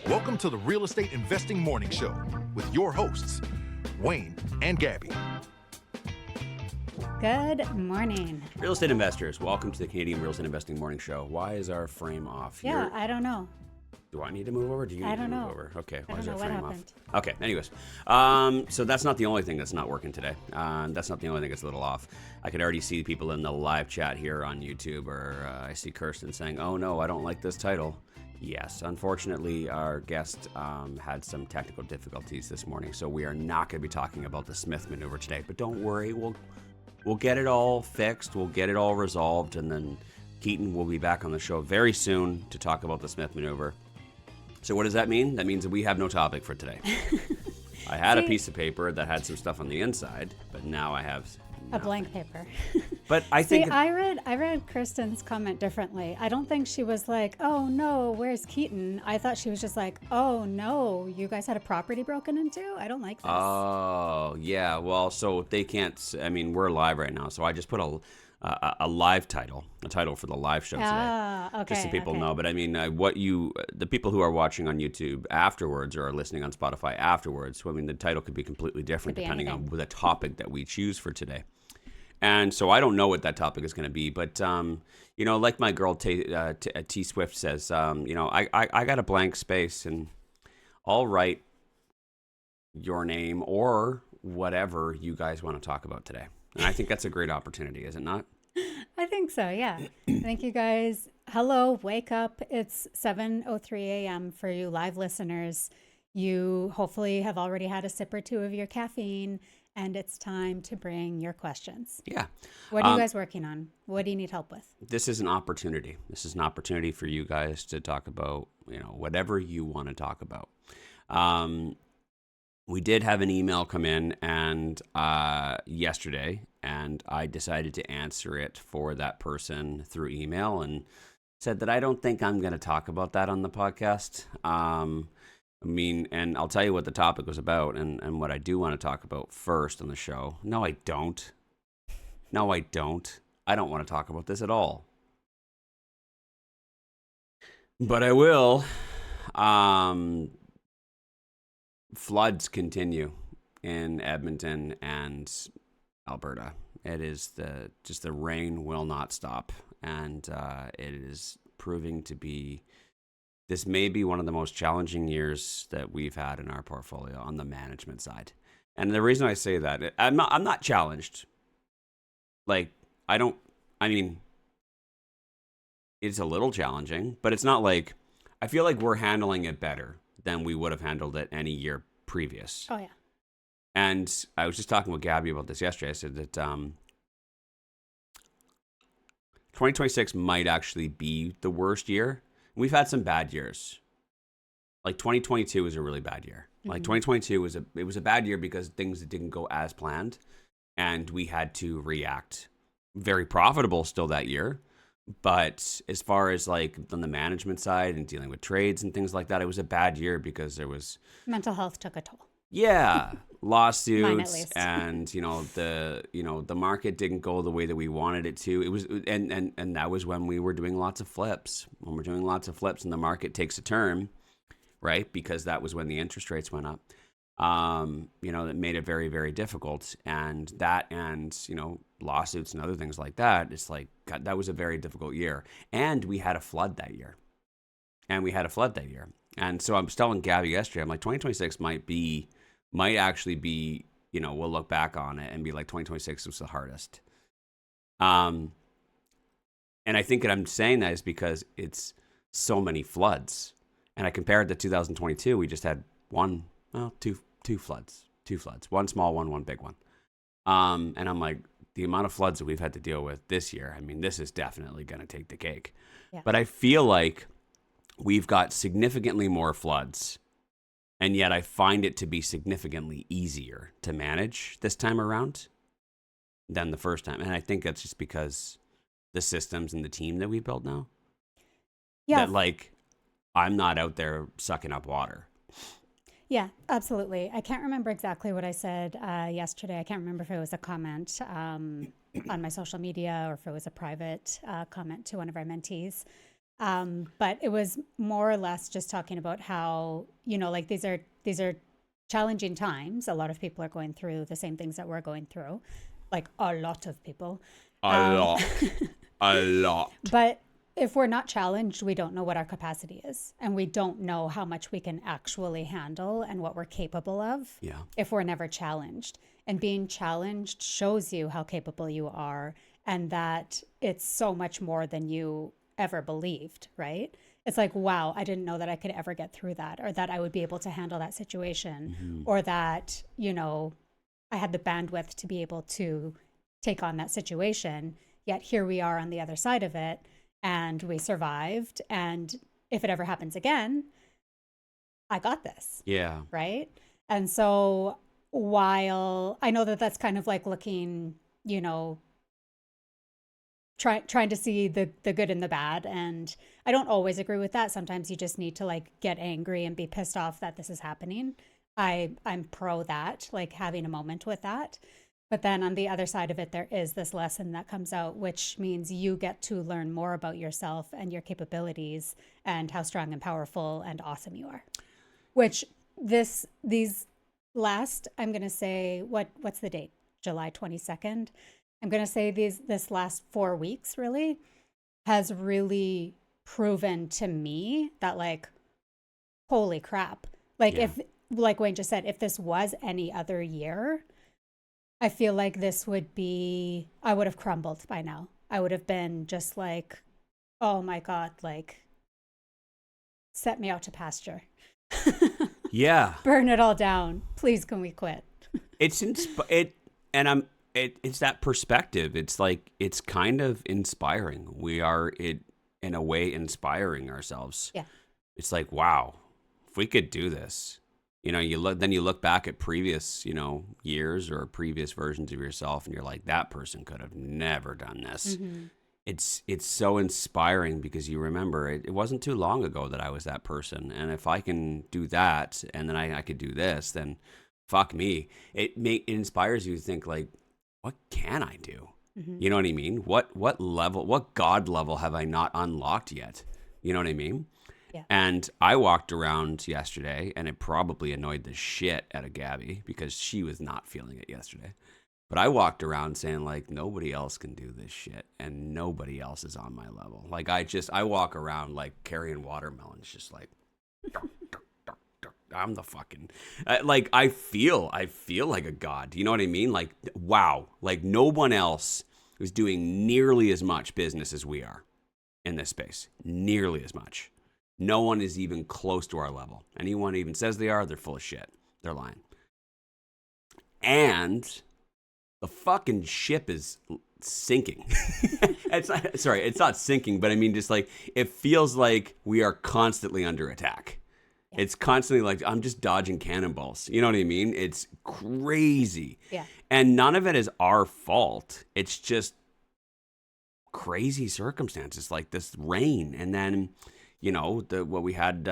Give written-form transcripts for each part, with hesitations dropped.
Welcome to the Real Estate Investing Morning Show with your hosts, Wayne and Gabby. Good morning. Real estate investors, welcome to the Canadian Real Estate Investing Morning Show. Why is our frame off? Yeah, I don't know. Do I need to move over? Do you need to move over? Okay, why is our frame off? Okay, anyways. So that's not the only thing that's not working today. That's not the only thing that's a little off. I can already see people in the live chat here on YouTube, or I see Kirsten saying, oh no, I don't like this title. Yes, unfortunately, our guest had some technical difficulties this morning, so we are not going to be talking about the Smith maneuver today. But don't worry, we'll get it all fixed, we'll get it all resolved, and then Keaton will be back on the show very soon to talk about the Smith maneuver. So what does that mean? That means that we have no topic for today. I had a piece of paper that had some stuff on the inside, but now I have a blank paper. But I think I read Kirsten's comment differently. I don't think she was like, "Oh no, where's Keaton?" I thought she was just like, "Oh no, you guys had a property broken into? I don't like this." Oh yeah, well, so they can't. I mean, we're live right now, so I just put a live title, a title for the live show today, okay, just so people know. But I mean, the people who are watching on YouTube afterwards or are listening on Spotify afterwards, I mean, the title could be completely different depending on the topic that we choose for today. And so I don't know what that topic is going to be, but like my girl T Swift says, I got a blank space and I'll write your name or whatever you guys want to talk about today. And I think that's a great opportunity, is it not? I think so, yeah. Thank you guys. Hello, wake up. It's 7:03 a.m. for you live listeners. You hopefully have already had a sip or two of your caffeine, and it's time to bring your questions. Yeah. What are you guys working on? What do you need help with? This is an opportunity. This is an opportunity for you guys to talk about, whatever you want to talk about. We did have an email come in and yesterday, and I decided to answer it for that person through email and said that I don't think I'm going to talk about that on the podcast. And I'll tell you what the topic was about and what I do want to talk about first on the show. No, I don't. I don't want to talk about this at all. But I will. Floods continue in Edmonton and Alberta. It is the rain will not stop, and it is proving to be. This may be one of the most challenging years that we've had in our portfolio on the management side. And the reason I say that, I'm not challenged. Like, it's a little challenging, but it's not like, I feel like we're handling it better than we would have handled it any year previous. Oh, yeah. And I was just talking with Gabby about this yesterday. I said that 2026 might actually be the worst year. We've had some bad years. Like 2022 was a really bad year. Mm-hmm. Like 2022 was a bad year because things didn't go as planned, and we had to react. Very profitable still that year, but as far as like on the management side and dealing with trades and things like that, it was a bad year because there was mental health took a toll. Yeah, lawsuits, and the market didn't go the way that we wanted it to. It was and that was when we were doing lots of flips. When we're doing lots of flips and the market takes a turn, right? Because that was when the interest rates went up. That made it very, very difficult. And lawsuits and other things like that. It's like, God, that was a very difficult year. And we had a flood that year. And so I was telling Gabby yesterday, I'm like, 2026 might actually be, we'll look back on it and be like, 2026 was the hardest. And I think that I'm saying that is because it's so many floods. And I compared to 2022, we just had two floods, one small one, one big one. And I'm like, the amount of floods that we've had to deal with this year, I mean, this is definitely going to take the cake. Yeah. But I feel like we've got significantly more floods, and yet I find it to be significantly easier to manage this time around than the first time. And I think that's just because the systems and the team that we built now. Yeah. That like, I'm not out there sucking up water. Yeah, absolutely. I can't remember exactly what I said yesterday. I can't remember if it was a comment on my social media or if it was a private comment to one of our mentees. But it was more or less just talking about how, like these are challenging times. A lot of people are going through the same things that we're going through, like a lot of people. A lot. A lot. But if we're not challenged, we don't know what our capacity is. And we don't know how much we can actually handle and what we're capable of if we're never challenged. And being challenged shows you how capable you are and that it's so much more than you ever believed, right? It's like, wow, I didn't know that I could ever get through that, or that I would be able to handle that situation, or that, I had the bandwidth to be able to take on that situation. Yet here we are on the other side of it, and we survived. And if it ever happens again, I got this. Yeah. Right. And so while I know that that's kind of like looking, trying to see the good and the bad. And I don't always agree with that. Sometimes you just need to like get angry and be pissed off that this is happening. I'm pro that, like having a moment with that. But then on the other side of it, there is this lesson that comes out, which means you get to learn more about yourself and your capabilities and how strong and powerful and awesome you are. Which these last, I'm going to say, what's the date? July 22nd. I'm going to say this last 4 weeks really has really proven to me that like, holy crap. Like if, like Wayne just said, if this was any other year, I feel like I would have crumbled by now. I would have been just like, oh my God, like set me out to pasture. Yeah. Burn it all down. Please, can we quit? It's that perspective. It's like, it's kind of inspiring. We are in a way inspiring ourselves. Yeah. It's like, wow, if we could do this, you look back at previous, years or previous versions of yourself and you're like, that person could have never done this. Mm-hmm. It's so inspiring because you remember it wasn't too long ago that I was that person. And if I can do that and then I could do this, then fuck me. It inspires you to think like, what can I do? Mm-hmm. You know what I mean? What level, what God level have I not unlocked yet? You know what I mean? Yeah. And I walked around yesterday and it probably annoyed the shit out of Gabby because she was not feeling it yesterday. But I walked around saying like, nobody else can do this shit and nobody else is on my level. Like I walk around like carrying watermelons, just like, I'm the fucking, like I feel like a god. You know what I mean? Like, wow. Like no one else is doing nearly as much business as we are in this space. Nearly as much. No one is even close to our level. Anyone even says they are, they're full of shit. They're lying. And the fucking ship is sinking. It's not sinking, but I mean, just like, it feels like we are constantly under attack. Yeah. It's constantly like, I'm just dodging cannonballs. You know what I mean? It's crazy. Yeah. And none of it is our fault. It's just crazy circumstances like this rain. And then, what we had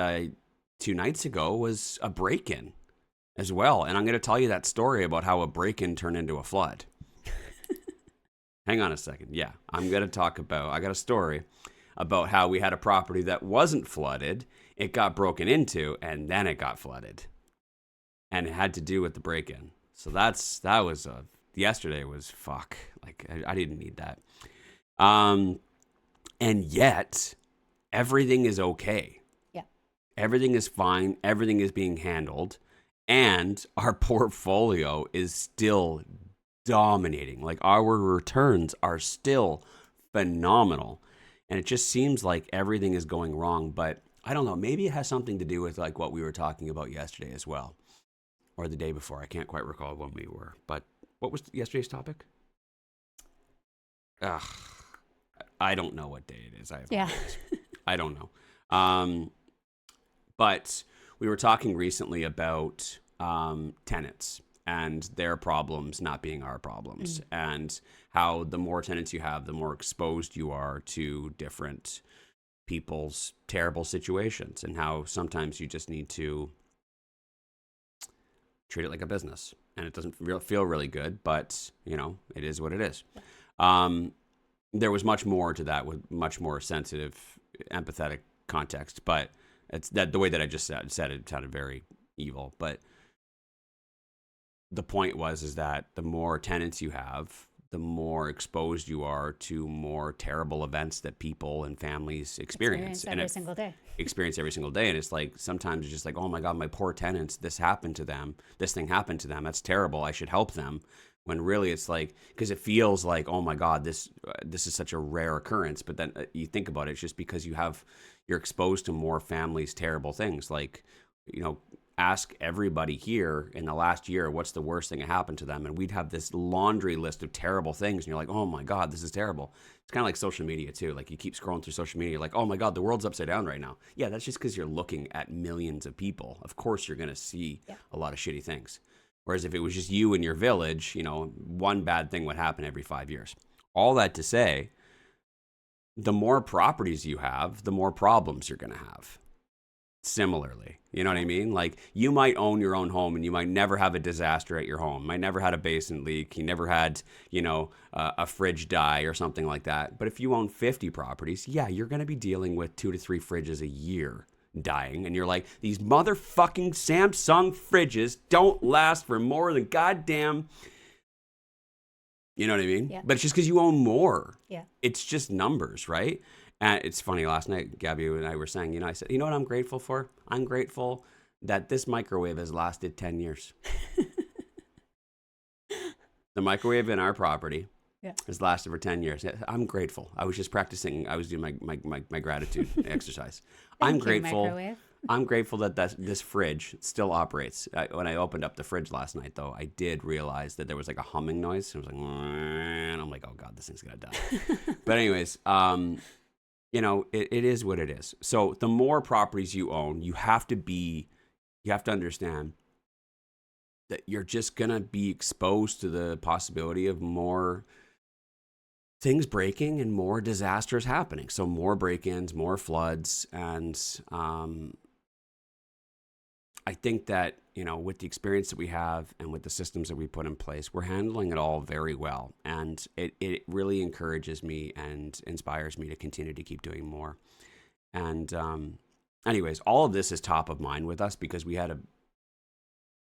2 nights ago was a break-in as well. And I'm going to tell you that story about how a break-in turned into a flood. Hang on a second. Yeah, I got a story about how we had a property that wasn't flooded. It got broken into and then it got flooded. And it had to do with the break-in. So yesterday was fuck. Like I didn't need that. And yet everything is okay. Yeah. Everything is fine. Everything is being handled. And our portfolio is still dominating. Like our returns are still phenomenal. And it just seems like everything is going wrong. But I don't know. Maybe it has something to do with like what we were talking about yesterday as well. Or the day before. I can't quite recall when we were. But what was yesterday's topic? I don't know what day it is. I don't know. But we were talking recently about tenants and their problems not being our problems, and how the more tenants you have, the more exposed you are to different people's terrible situations, and how sometimes you just need to treat it like a business. And it doesn't feel really good, but, it is what it is. There was much more to that with much more sensitive empathetic context, but it's that the way that I just said it sounded very evil. But the point is that the more tenants you have, the more exposed you are to more terrible events that people and families experience every single day. Experience every single day. And it's like, sometimes it's just like, oh my God, my poor tenants, this happened to them. This thing happened to them. That's terrible. I should help them. When really it's like, because it feels like, oh my God, this is such a rare occurrence. But then you think about it, it's just because you're exposed to more families' terrible things. Like, ask everybody here in the last year, what's the worst thing that happened to them? And we'd have this laundry list of terrible things. And you're like, oh my God, this is terrible. It's kind of like social media too. Like, you keep scrolling through social media, you're like, oh my God, the world's upside down right now. Yeah, that's just because you're looking at millions of people. Of course, you're going to see a lot of shitty things. Whereas if it was just you and your village, one bad thing would happen every 5 years. All that to say, the more properties you have, the more problems you're going to have. Similarly, you know what I mean? Like, you might own your own home and you might never have a disaster at your home. Might never had a basement leak. You never had, a fridge die or something like that. But if you own 50 properties, you're going to be dealing with 2 to 3 fridges a year dying. And you're like, these motherfucking Samsung fridges don't last for more than goddamn, you know what I mean? Yeah. But it's just because you own more. Yeah. It's just numbers, right? And it's funny, last night, Gabby and I were saying, I said, you know what I'm grateful for? I'm grateful that this microwave has lasted 10 years. The microwave in our property has lasted for 10 years. I'm grateful. I was just practicing. I was doing my gratitude exercise. I'm grateful. Microwave. I'm grateful that this fridge still operates. When I opened up the fridge last night, though, I did realize that there was like a humming noise. It was like, and I'm like, oh God, this thing's going to die. But anyways, it is what it is. So the more properties you own, you have to understand that you're just going to be exposed to the possibility of more things breaking and more disasters happening. So more break-ins, more floods. And I think that, with the experience that we have and with the systems that we put in place, we're handling it all very well. And it really encourages me and inspires me to continue to keep doing more. And anyways, all of this is top of mind with us because we had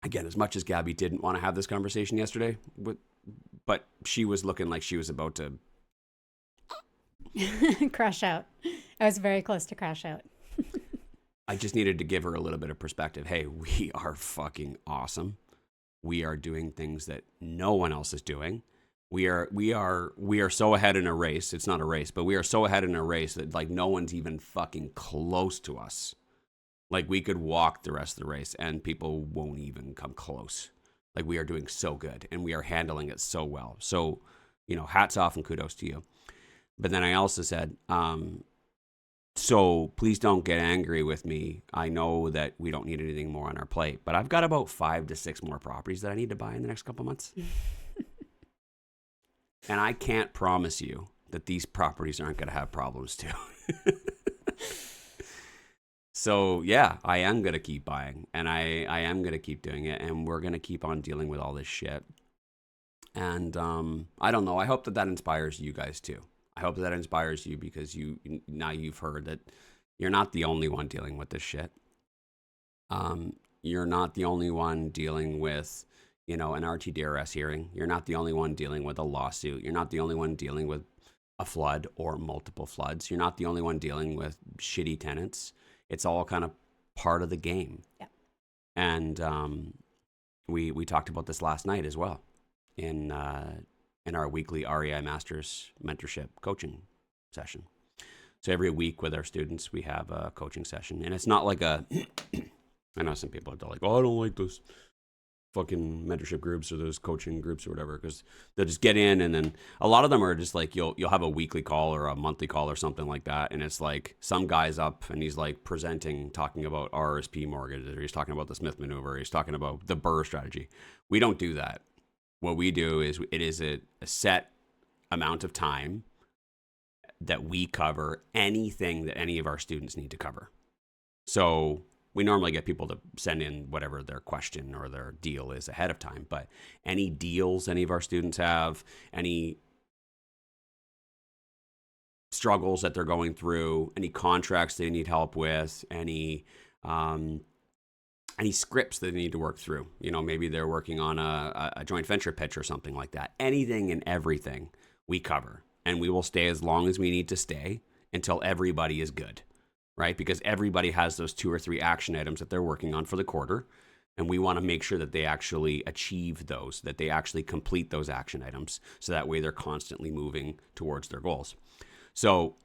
again, as much as Gabby didn't want to have this conversation yesterday, but she was looking like she was about to crash out. I was very close to crash out. I just needed to give her a little bit of perspective. Hey, we are fucking awesome. We are doing things that no one else is doing. We are so ahead in a race. It's not a race, but we are so ahead in a race that like no one's even fucking close to us. Like, we could walk the rest of the race and people won't even come close. Like, we are doing so good and we are handling it so well. So, hats off and kudos to you. But then I also said, so please don't get angry with me. I know that we don't need anything more on our plate, but I've got about 5 to 6 more properties that I need to buy in the next couple months. And I can't promise you that these properties aren't going to have problems too. So yeah, I am going to keep buying and I am going to keep doing it, and we're going to keep on dealing with all this shit. And I don't know. I hope that inspires you guys too. I hope that inspires you because you've heard that you're not the only one dealing with this shit. You're not the only one dealing with, an RTDRS hearing. You're not the only one dealing with a lawsuit. You're not the only one dealing with a flood or multiple floods. You're not the only one dealing with shitty tenants. It's all kind of part of the game. Yeah. And we talked about this last night as well in our weekly REI Masters mentorship coaching session. So every week with our students, we have a coaching session. And it's not like I know some people are like, oh, I don't like those fucking mentorship groups or those coaching groups or whatever, because they'll just get in, and then a lot of them are just like, you'll have a weekly call or a monthly call or something like that, and it's like some guy's up and he's like talking about RSP mortgages, or he's talking about the Smith maneuver, or he's talking about the Burr strategy. We don't do that. What we do is it is a set amount of time that we cover anything that any of our students need to cover. So we normally get people to send in whatever their question or their deal is ahead of time, but any deals any of our students have, any struggles that they're going through, any contracts they need help with, any scripts that they need to work through. Maybe they're working on a joint venture pitch or something like that. Anything and everything we cover, and we will stay as long as we need to stay until everybody is good, right? Because everybody has those 2 or 3 action items that they're working on for the quarter, and we want to make sure that they actually achieve those, that they actually complete those action items, so that way they're constantly moving towards their goals. So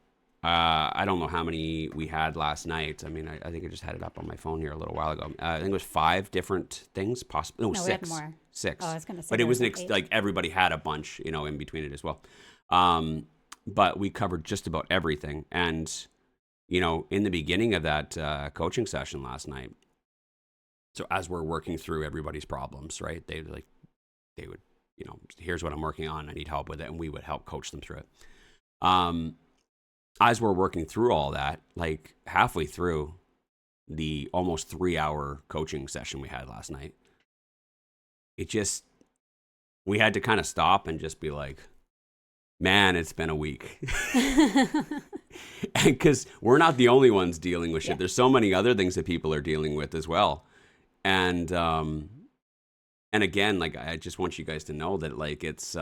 I don't know how many we had last night. I mean, I think I just had it up on my phone here a little while ago. I think it was 5 different things, possibly. No, 6. We had more. 6. Oh, I was going to say. But it was like like everybody had a bunch, in between it as well. But we covered just about everything. And, in the beginning of that coaching session last night, so as we're working through everybody's problems, right? They would, here's what I'm working on. I need help with it. And we would help coach them through it. As we're working through all that, like halfway through the almost 3-hour coaching session we had last night, we had to kind of stop and just be like, man, it's been a week. Because we're not the only ones dealing with shit. Yeah. There's so many other things that people are dealing with as well. And again, like, I just want you guys to know that, like, it's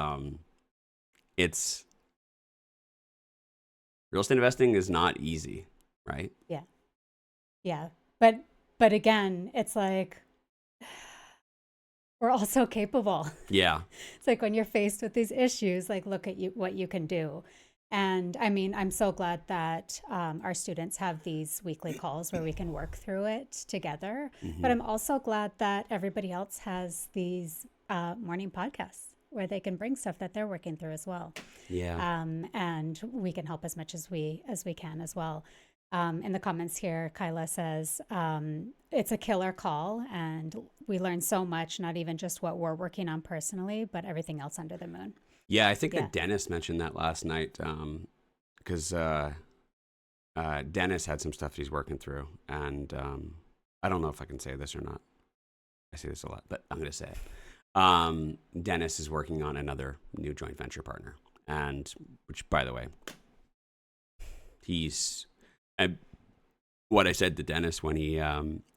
real estate investing is not easy, right? Yeah. Yeah. But again, it's like, we're all so capable. Yeah. It's like when you're faced with these issues, like, look at what you can do. And I mean, I'm so glad that our students have these weekly calls where we can work through it together. Mm-hmm. But I'm also glad that everybody else has these morning podcasts where they can bring stuff that they're working through as well. Yeah. And we can help as much as we can as well. In the comments here, Kyla says, it's a killer call, and we learn so much, not even just what we're working on personally, but everything else under the moon. Yeah, I think that Dennis mentioned that last night, because Dennis had some stuff he's working through, and I don't know if I can say this or not. I say this a lot, but I'm going to say it. Dennis is working on another new joint venture partner, and which, by the way, what I said to Dennis when he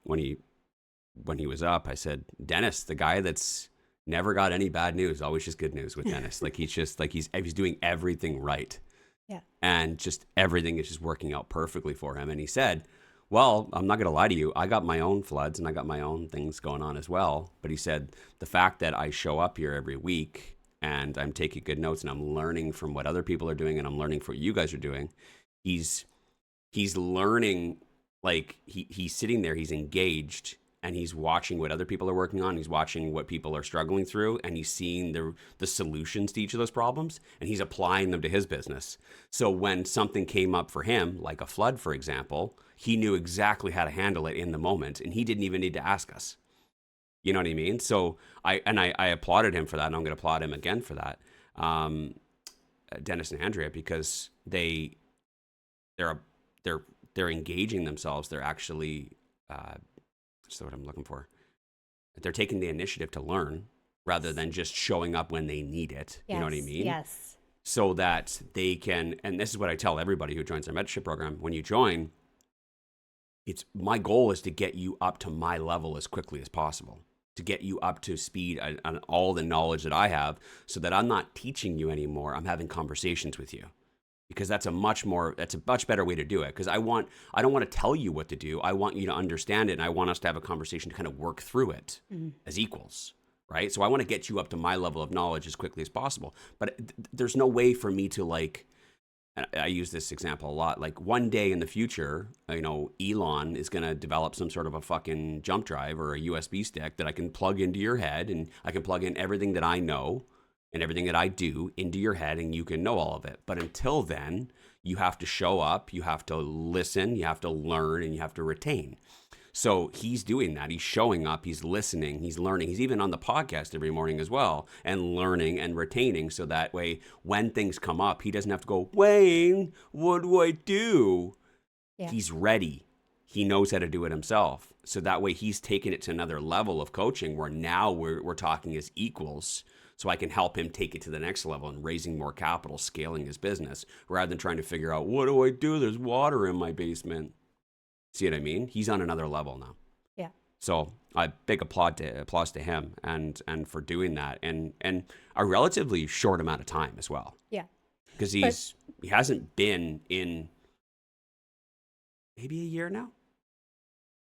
was up, I said, Dennis, the guy that's never got any bad news, always just good news with Dennis. Like, he's just like, he's doing everything right. Yeah. And just everything is just working out perfectly for him. And he said, well, I'm not going to lie to you. I got my own floods and I got my own things going on as well. But he said, the fact that I show up here every week and I'm taking good notes and I'm learning from what other people are doing and I'm learning from what you guys are doing, he's learning, like, he's sitting there, he's engaged, and he's watching what other people are working on. He's watching what people are struggling through, and he's seeing the solutions to each of those problems, and he's applying them to his business. So when something came up for him, like a flood, for example, he knew exactly how to handle it in the moment, and he didn't even need to ask us. You know what I mean? So I applauded him for that, and I'm going to applaud him again for that, Dennis and Andrea, because they're engaging themselves. They're actually, that's what I'm looking for. They're taking the initiative to learn rather than just showing up when they need it. Yes, you know what I mean? Yes. So that they can, and this is what I tell everybody who joins our mentorship program. When you join, my goal is to get you up to my level as quickly as possible, to get you up to speed on all the knowledge that I have, so that I'm not teaching you anymore. I'm having conversations with you. Because that's a much better way to do it. Because I don't want to tell you what to do. I want you to understand it, and I want us to have a conversation to kind of work through it as equals, right? So I want to get you up to my level of knowledge as quickly as possible. But there's no way for me to, like, I use this example a lot, like, one day in the future, Elon is going to develop some sort of a fucking jump drive or a USB stick that I can plug into your head, and I can plug in everything that I know and everything that I do into your head, and you can know all of it. But until then, you have to show up, you have to listen, you have to learn, and you have to retain. So he's doing that. He's showing up, he's listening, he's learning. He's even on the podcast every morning as well, and learning and retaining, so that way when things come up, he doesn't have to go, Wayne, what do I do? Yeah. He's ready. He knows how to do it himself. So that way he's taking it to another level of coaching where now we're talking as equals, so I can help him take it to the next level and raising more capital, scaling his business, rather than trying to figure out, what do I do? There's water in my basement. See what I mean? He's on another level now. Yeah. So I big applause to him and for doing that, and a relatively short amount of time as well. Yeah. Because he hasn't been in maybe a year now.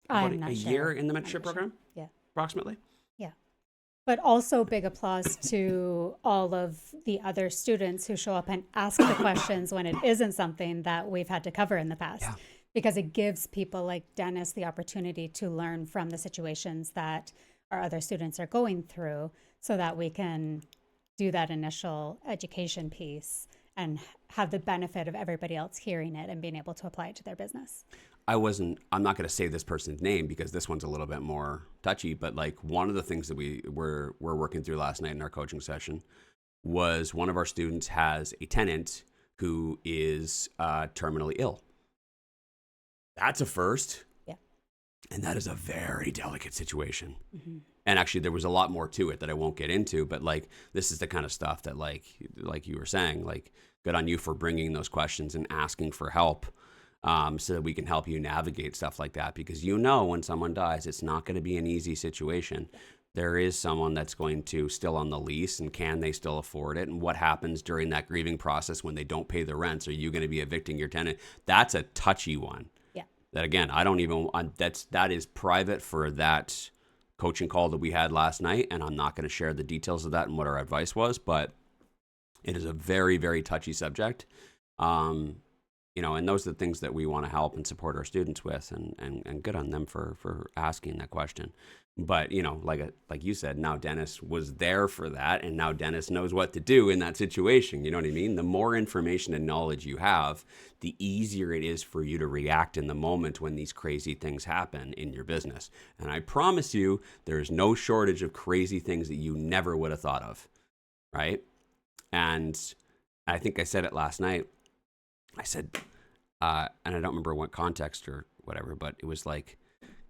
I'm not a sure. year in the mentorship program? Sure. Yeah. Approximately. Yeah. But also big applause to all of the other students who show up and ask the questions when it isn't something that we've had to cover in the past. Yeah. Because it gives people like Dennis the opportunity to learn from the situations that our other students are going through, so that we can do that initial education piece and have the benefit of everybody else hearing it and being able to apply it to their business. I'm not going to say this person's name because this one's a little bit more touchy, but like one of the things that we were working through last night in our coaching session was one of our students has a tenant who is terminally ill. That's a first. Yeah. And that is a very delicate situation. Mm-hmm. And actually there was a lot more to it that I won't get into, but like, this is the kind of stuff that like you were saying, like, good on you for bringing those questions and asking for help, so that we can help you navigate stuff like that. Because when someone dies, it's not going to be an easy situation. There is someone that's going to still on the lease, and can they still afford it? And what happens during that grieving process when they don't pay the rents? Are you going to be evicting your tenant? That's a touchy one. Yeah. That again, that is private for that coaching call that we had last night, and I'm not going to share the details of that and what our advice was, but it is a very, very touchy subject. And those are the things that we want to help and support our students with, and good on them for asking that question. But, like you said, now Dennis was there for that, and now Dennis knows what to do in that situation. You know what I mean? The more information and knowledge you have, the easier it is for you to react in the moment when these crazy things happen in your business. And I promise you, there's no shortage of crazy things that you never would have thought of, right? And I think I said it last night. I said, and I don't remember what context or whatever, but it was like,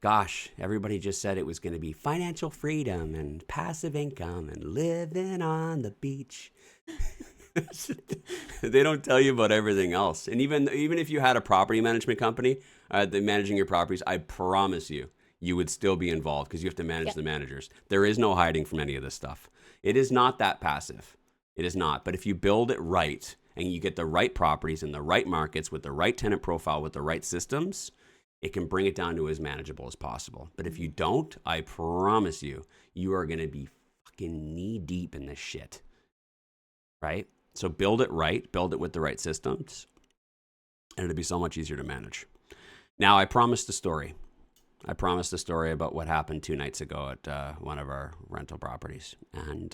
gosh, everybody just said it was going to be financial freedom and passive income and living on the beach. They don't tell you about everything else. And even if you had a property management company, managing your properties, I promise you would still be involved because you have to manage the managers. There is no hiding from any of this stuff. It is not that passive. It is not. But if you build it right and you get the right properties in the right markets with the right tenant profile, with the right systems, it can bring it down to as manageable as possible. But if you don't, I promise you are going to be fucking knee deep in this shit. Right? So build it right, build it with the right systems, and it'll be so much easier to manage. Now, I promised a story. I promised a story about what happened 2 nights ago at one of our rental properties. And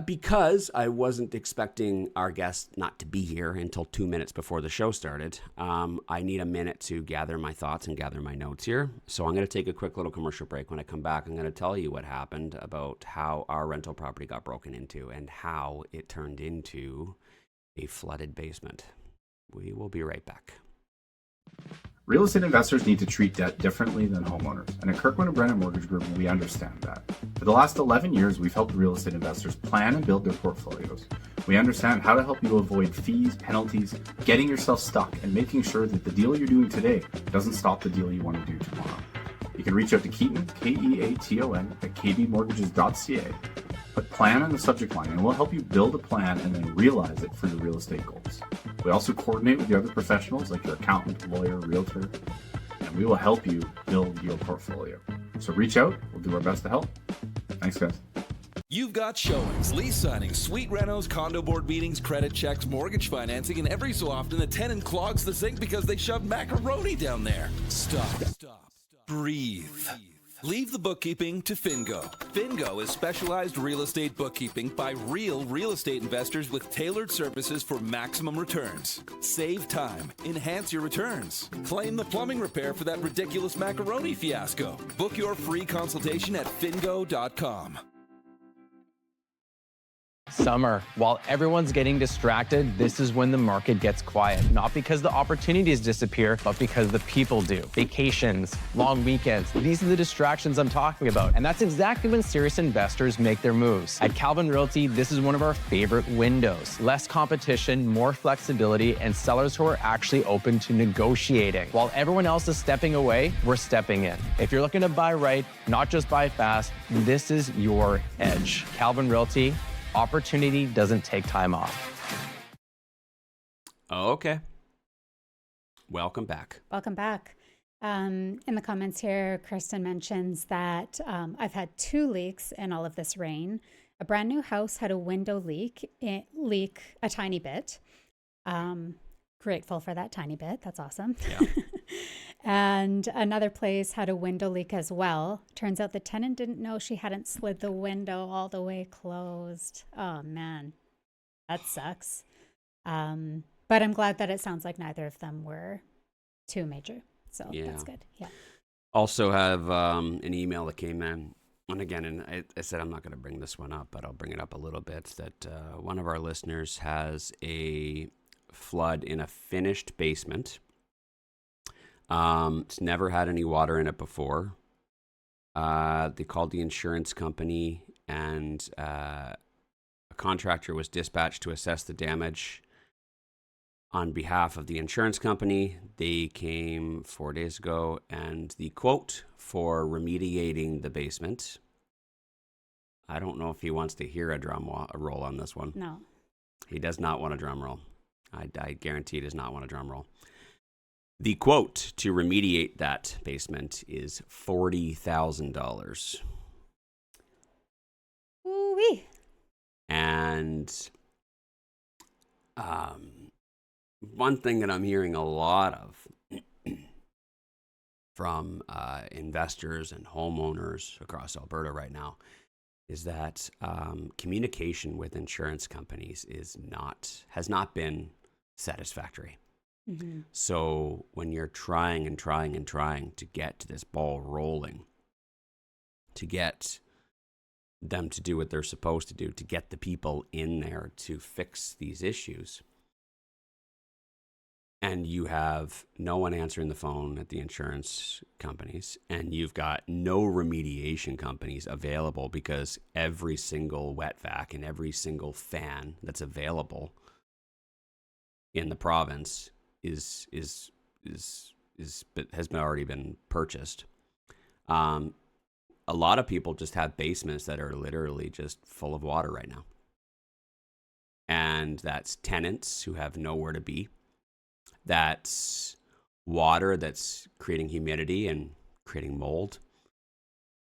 because I wasn't expecting our guest not to be here until 2 minutes before the show started, I need a minute to gather my thoughts and gather my notes here. So I'm going to take a quick little commercial break. When I come back, I'm going to tell you what happened about how our rental property got broken into and how it turned into a flooded basement. We will be right back. Real estate investors need to treat debt differently than homeowners, and at Kirkland & Brennan Mortgage Group, we understand that. For the last 11 years, we've helped real estate investors plan and build their portfolios. We understand how to help you avoid fees, penalties, getting yourself stuck, and making sure that the deal you're doing today doesn't stop the deal you want to do tomorrow. You can reach out to Keaton, Keaton, at kbmortgages.ca. Put plan on the subject line, and we'll help you build a plan and then realize it for your real estate goals. We also coordinate with the other professionals like your accountant, lawyer, realtor, and we will help you build your portfolio. So reach out. We'll do our best to help. Thanks, guys. You've got showings, lease signings, suite renos, condo board meetings, credit checks, mortgage financing, and every so often the tenant clogs the sink because they shoved macaroni down there. Stop. Breathe. Leave the bookkeeping to Fingo. Fingo is specialized real estate bookkeeping by real estate investors with tailored services for maximum returns. Save time. Enhance your returns. Claim the plumbing repair for that ridiculous macaroni fiasco. Book your free consultation at fingo.com. Summer. While everyone's getting distracted, this is when the market gets quiet. Not because the opportunities disappear, but because the people do. Vacations, long weekends, these are the distractions I'm talking about. And that's exactly when serious investors make their moves. At Calvin Realty, this is one of our favorite windows. Less competition, more flexibility, and sellers who are actually open to negotiating. While everyone else is stepping away, we're stepping in. If you're looking to buy right, not just buy fast, this is your edge. Calvin Realty. Opportunity doesn't take time off. Okay. Welcome back. Welcome back. In the comments here, Kristen mentions that I've had 2 leaks in all of this rain. A brand new house had a window leak a tiny bit. Grateful for that tiny bit. That's awesome. Yeah. And another place had a window leak as well. Turns out the tenant didn't know she hadn't slid the window all the way closed. Oh, man. That sucks. But I'm glad that it sounds like neither of them were too major. So that's good. Yeah. Also have an email that came in. And again, and I said I'm not going to bring this one up, but I'll bring it up a little bit, that one of our listeners has a flood in a finished basement. It's never had any water in it before. They called the insurance company, and a contractor was dispatched to assess the damage on behalf of the insurance company. They came 4 days ago, and the quote for remediating the basement, I don't know if he wants to hear a drum roll on this one. No. He does not want a drum roll. I guarantee he does not want a drum roll. The quote to remediate that basement is $40,000. Ooh-wee. And one thing that I'm hearing a lot of from investors and homeowners across Alberta right now is that communication with insurance companies has not been satisfactory. Mm-hmm. So when you're trying to get this ball rolling, to get them to do what they're supposed to do, to get the people in there to fix these issues, and you have no one answering the phone at the insurance companies, and you've got no remediation companies available because every single wet vac and every single fan that's available in the province has already been purchased. A lot of people just have basements that are literally just full of water right now. And that's tenants who have nowhere to be. That's water that's creating humidity and creating mold.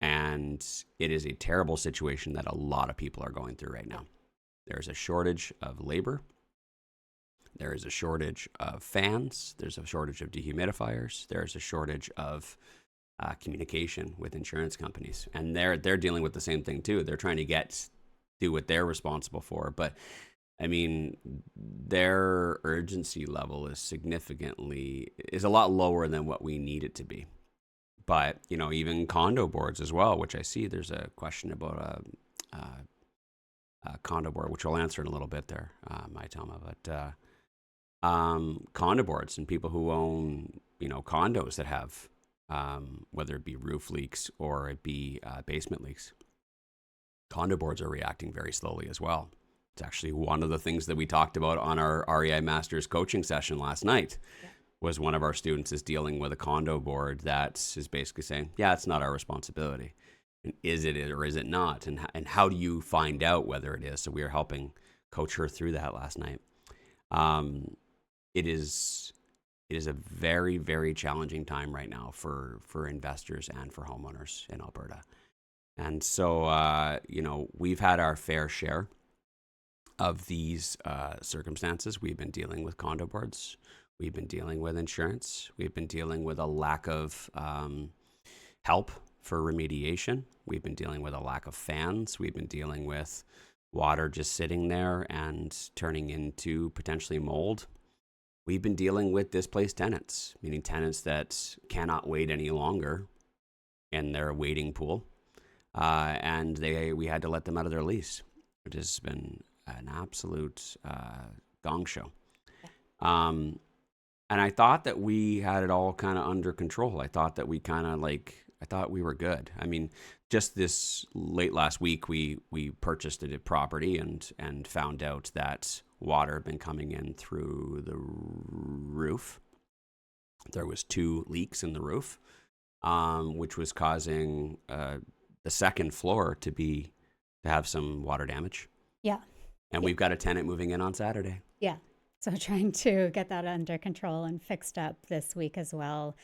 And it is a terrible situation that a lot of people are going through right now. There's a shortage of labor. There is a shortage of fans. There's a shortage of dehumidifiers. There's a shortage of communication with insurance companies, and they're dealing with the same thing too. They're trying to do what they're responsible for, but I mean, their urgency level is a lot lower than what we need it to be. But even condo boards as well, which I see there's a question about a condo board, which I'll answer in a little bit there, Maitama, but. Condo boards and people who own, condos that have, whether it be roof leaks or it be basement leaks. Condo boards are reacting very slowly as well. It's actually one of the things that we talked about on our REI Masters coaching session last night. Yeah. Was one of our students is dealing with a condo board that is basically saying, yeah, it's not our responsibility. And is it or is it not? And how do you find out whether it is? So we are helping coach her through that last night. It is a very, very challenging time right now for investors and for homeowners in Alberta. And so, we've had our fair share of these circumstances. We've been dealing with condo boards. We've been dealing with insurance. We've been dealing with a lack of help for remediation. We've been dealing with a lack of fans. We've been dealing with water just sitting there and turning into potentially mold. We've been dealing with displaced tenants, meaning tenants that cannot wait any longer in their waiting pool, and we had to let them out of their lease. It has been an absolute gong show. And I thought that we had it all kind of under control. I thought that we kind of I thought we were good. I mean, just this late last week, we purchased a property and found out that water had been coming in through the roof. There was 2 leaks in the roof, which was causing the second floor to have some water damage. Yeah. And we've got a tenant moving in on Saturday. Yeah. So trying to get that under control and fixed up this week as well,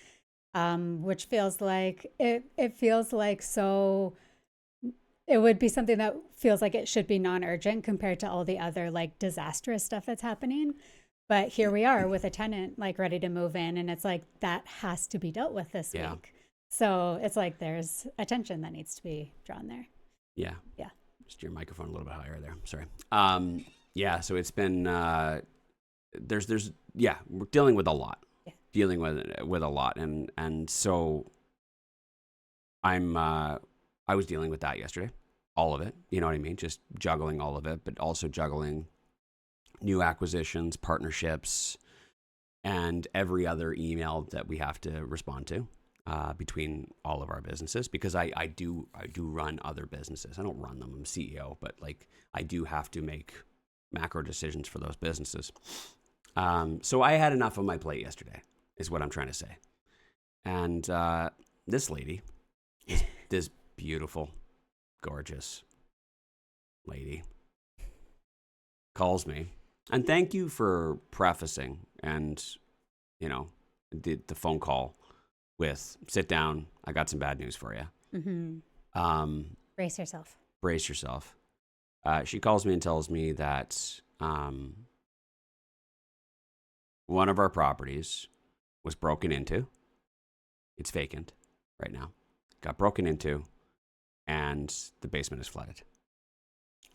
which feels like it feels like so it would be something that feels like it should be non-urgent compared to all the other like disastrous stuff that's happening. But here we are with a tenant like ready to move in, and it's like that has to be dealt with this week. So it's like there's attention that needs to be drawn there. Yeah. Yeah. Just your microphone a little bit higher there. Sorry. Yeah. So it's been we're dealing with a lot. Yeah. Dealing with a lot, and so I was dealing with that yesterday, all of it. You know what I mean? Just juggling all of it, but also juggling new acquisitions, partnerships, and every other email that we have to respond to between all of our businesses, because I do run other businesses. I don't run them. I'm CEO, but like I do have to make macro decisions for those businesses. So I had enough on my plate yesterday, is what I'm trying to say. And this lady, this beautiful, gorgeous lady, calls me. And thank you for prefacing and, the phone call with, sit down, I got some bad news for you. Mm-hmm. Brace yourself. Brace yourself. She calls me and tells me that one of our properties was broken into. It's vacant right now. Got broken into, and the basement is flooded.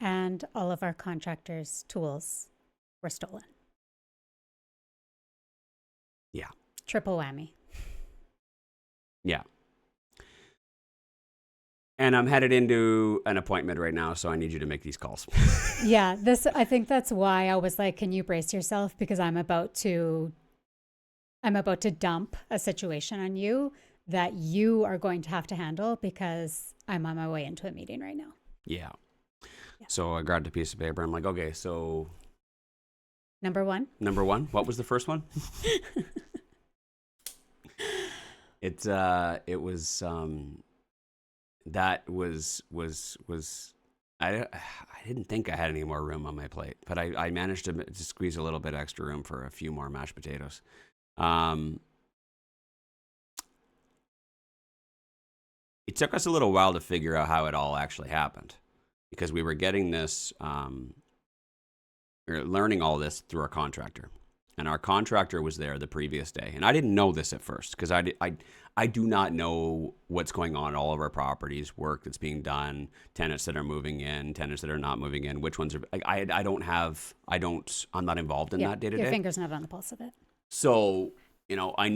And all of our contractors' tools were stolen. Yeah. Triple whammy. Yeah. And I'm headed into an appointment right now, so I need you to make these calls. Yeah, I think that's why I was like, can you brace yourself? Because I'm about to dump a situation on you that you are going to have to handle, because I'm on my way into a meeting right now. Yeah. So I grabbed a piece of paper. I'm like, okay, so Number one, what was the first one? It was that was I didn't think I had any more room on my plate, but I managed to squeeze a little bit extra room for a few more mashed potatoes. It took us a little while to figure out how it all actually happened, because we were getting this, we were learning all this through our contractor. And our contractor was there the previous day. And I didn't know this at first, because I do not know what's going on at all of our properties, work that's being done, tenants that are moving in, tenants that are not moving in, which ones are, like, I'm not involved in that day to day. Your finger's not on the pulse of it. So, I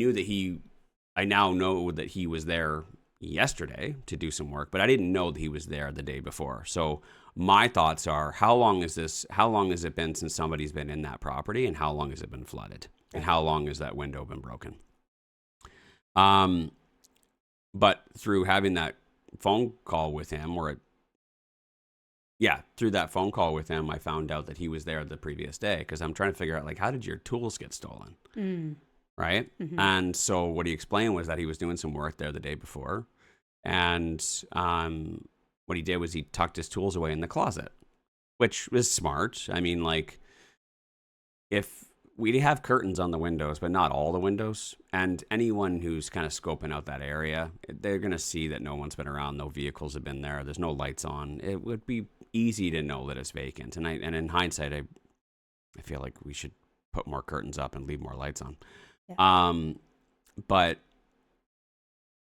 now know that he was there yesterday to do some work, but I didn't know that he was there the day before. So my thoughts are, how long has it been since somebody's been in that property, and how long has it been flooded, and how long has that window been broken? But through having that phone call with him, through that phone call with him, I found out that he was there the previous day, because I'm trying to figure out, like, how did your tools get stolen? Right? Mm-hmm. And so what he explained was that he was doing some work there the day before. And what he did was he tucked his tools away in the closet, which was smart. I mean, like, if we have curtains on the windows, but not all the windows, and anyone who's kind of scoping out that area, they're going to see that no one's been around, no vehicles have been there, there's no lights on. It would be easy to know that it's vacant. And in hindsight, I feel like we should put more curtains up and leave more lights on. Yeah. But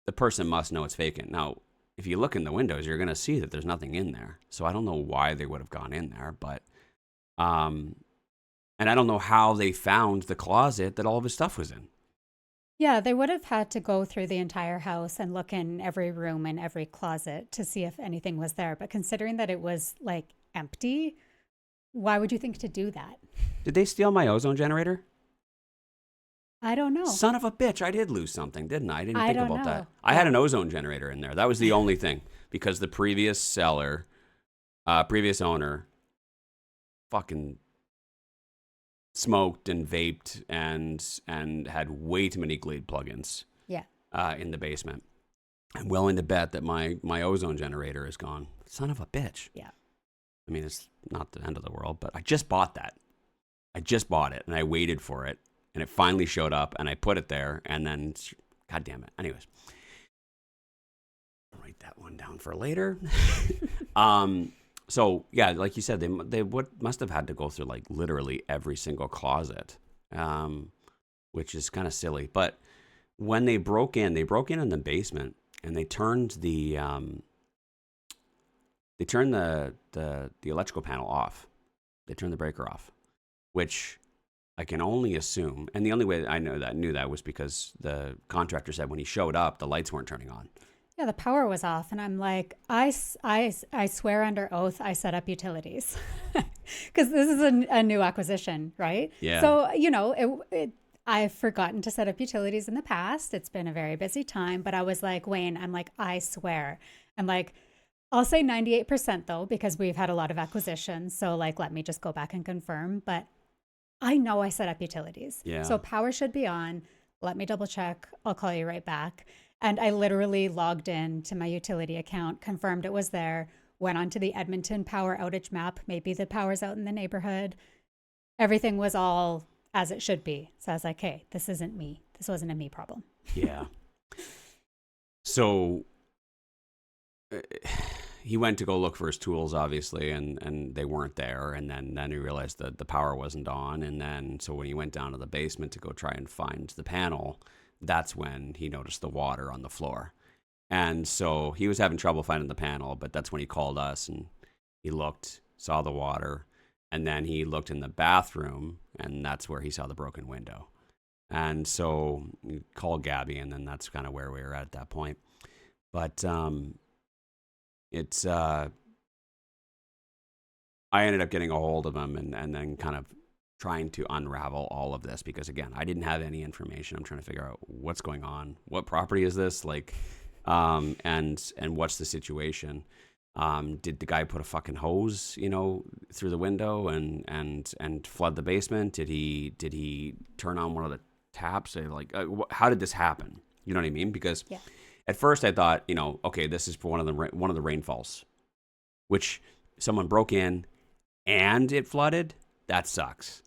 the person must know it's vacant. Now, if you look in the windows, you're going to see that there's nothing in there. So I don't know why they would have gone in there, but, and I don't know how they found the closet that all of his stuff was in. Yeah, they would have had to go through the entire house and look in every room and every closet to see if anything was there. But considering that it was like empty, why would you think to do that? Did they steal my ozone generator? I don't know. Son of a bitch, I did lose something, didn't I? I didn't think don't about know. that. I had an ozone generator in there. That was the only thing, because the previous seller, previous owner, fucking smoked and vaped and had way too many Glade plugins. Yeah. In the basement. I'm willing to bet that my ozone generator is gone. Son of a bitch. Yeah. I mean, it's not the end of the world, but I just bought that. I just bought it, and I waited for it, and it finally showed up, and I put it there, and then, God damn it. Anyways, I'll write that one down for later. So yeah, like you said, they must have had to go through like literally every single closet, which is kind of silly. But when they broke in in the basement, and they turned the electrical panel off. They turned the breaker off, which I can only assume, and the only way I knew that was because the contractor said when he showed up, the lights weren't turning on. Yeah, the power was off, and I'm like, I swear under oath I set up utilities, because this is a new acquisition, right? Yeah. So, you know, I've forgotten to set up utilities in the past. It's been a very busy time, but I was like, Wayne, I'm like, I swear. I'm like, I'll say 98% though, because we've had a lot of acquisitions. So like, let me just go back and confirm, but I know I set up utilities. Yeah. So power should be on. Let me double check. I'll call you right back. And I literally logged in to my utility account, confirmed it was there, went onto the Edmonton power outage map. Maybe the power's out in the neighborhood. Everything was all as it should be. So I was like, hey, this isn't me. This wasn't a me problem. Yeah. So he went to go look for his tools, obviously, and they weren't there. And then he realized that the power wasn't on. And then, so when he went down to the basement to go try and find the panel, that's when he noticed the water on the floor. And so he was having trouble finding the panel, but that's when he called us, and he looked, saw the water, and then he looked in the bathroom, and that's where he saw the broken window. And so he called Gabby, and then that's kind of where we were at that point. But it's I ended up getting a hold of him and then kind of trying to unravel all of this, because again, I didn't have any information. I'm trying to figure out what's going on. What property is this? Like, and what's the situation? Did the guy put a fucking hose, through the window and flood the basement? Did he turn on one of the taps? How did this happen? You know what I mean? Because at first I thought, okay, this is for one of the rainfalls, which someone broke in and it flooded. That sucks.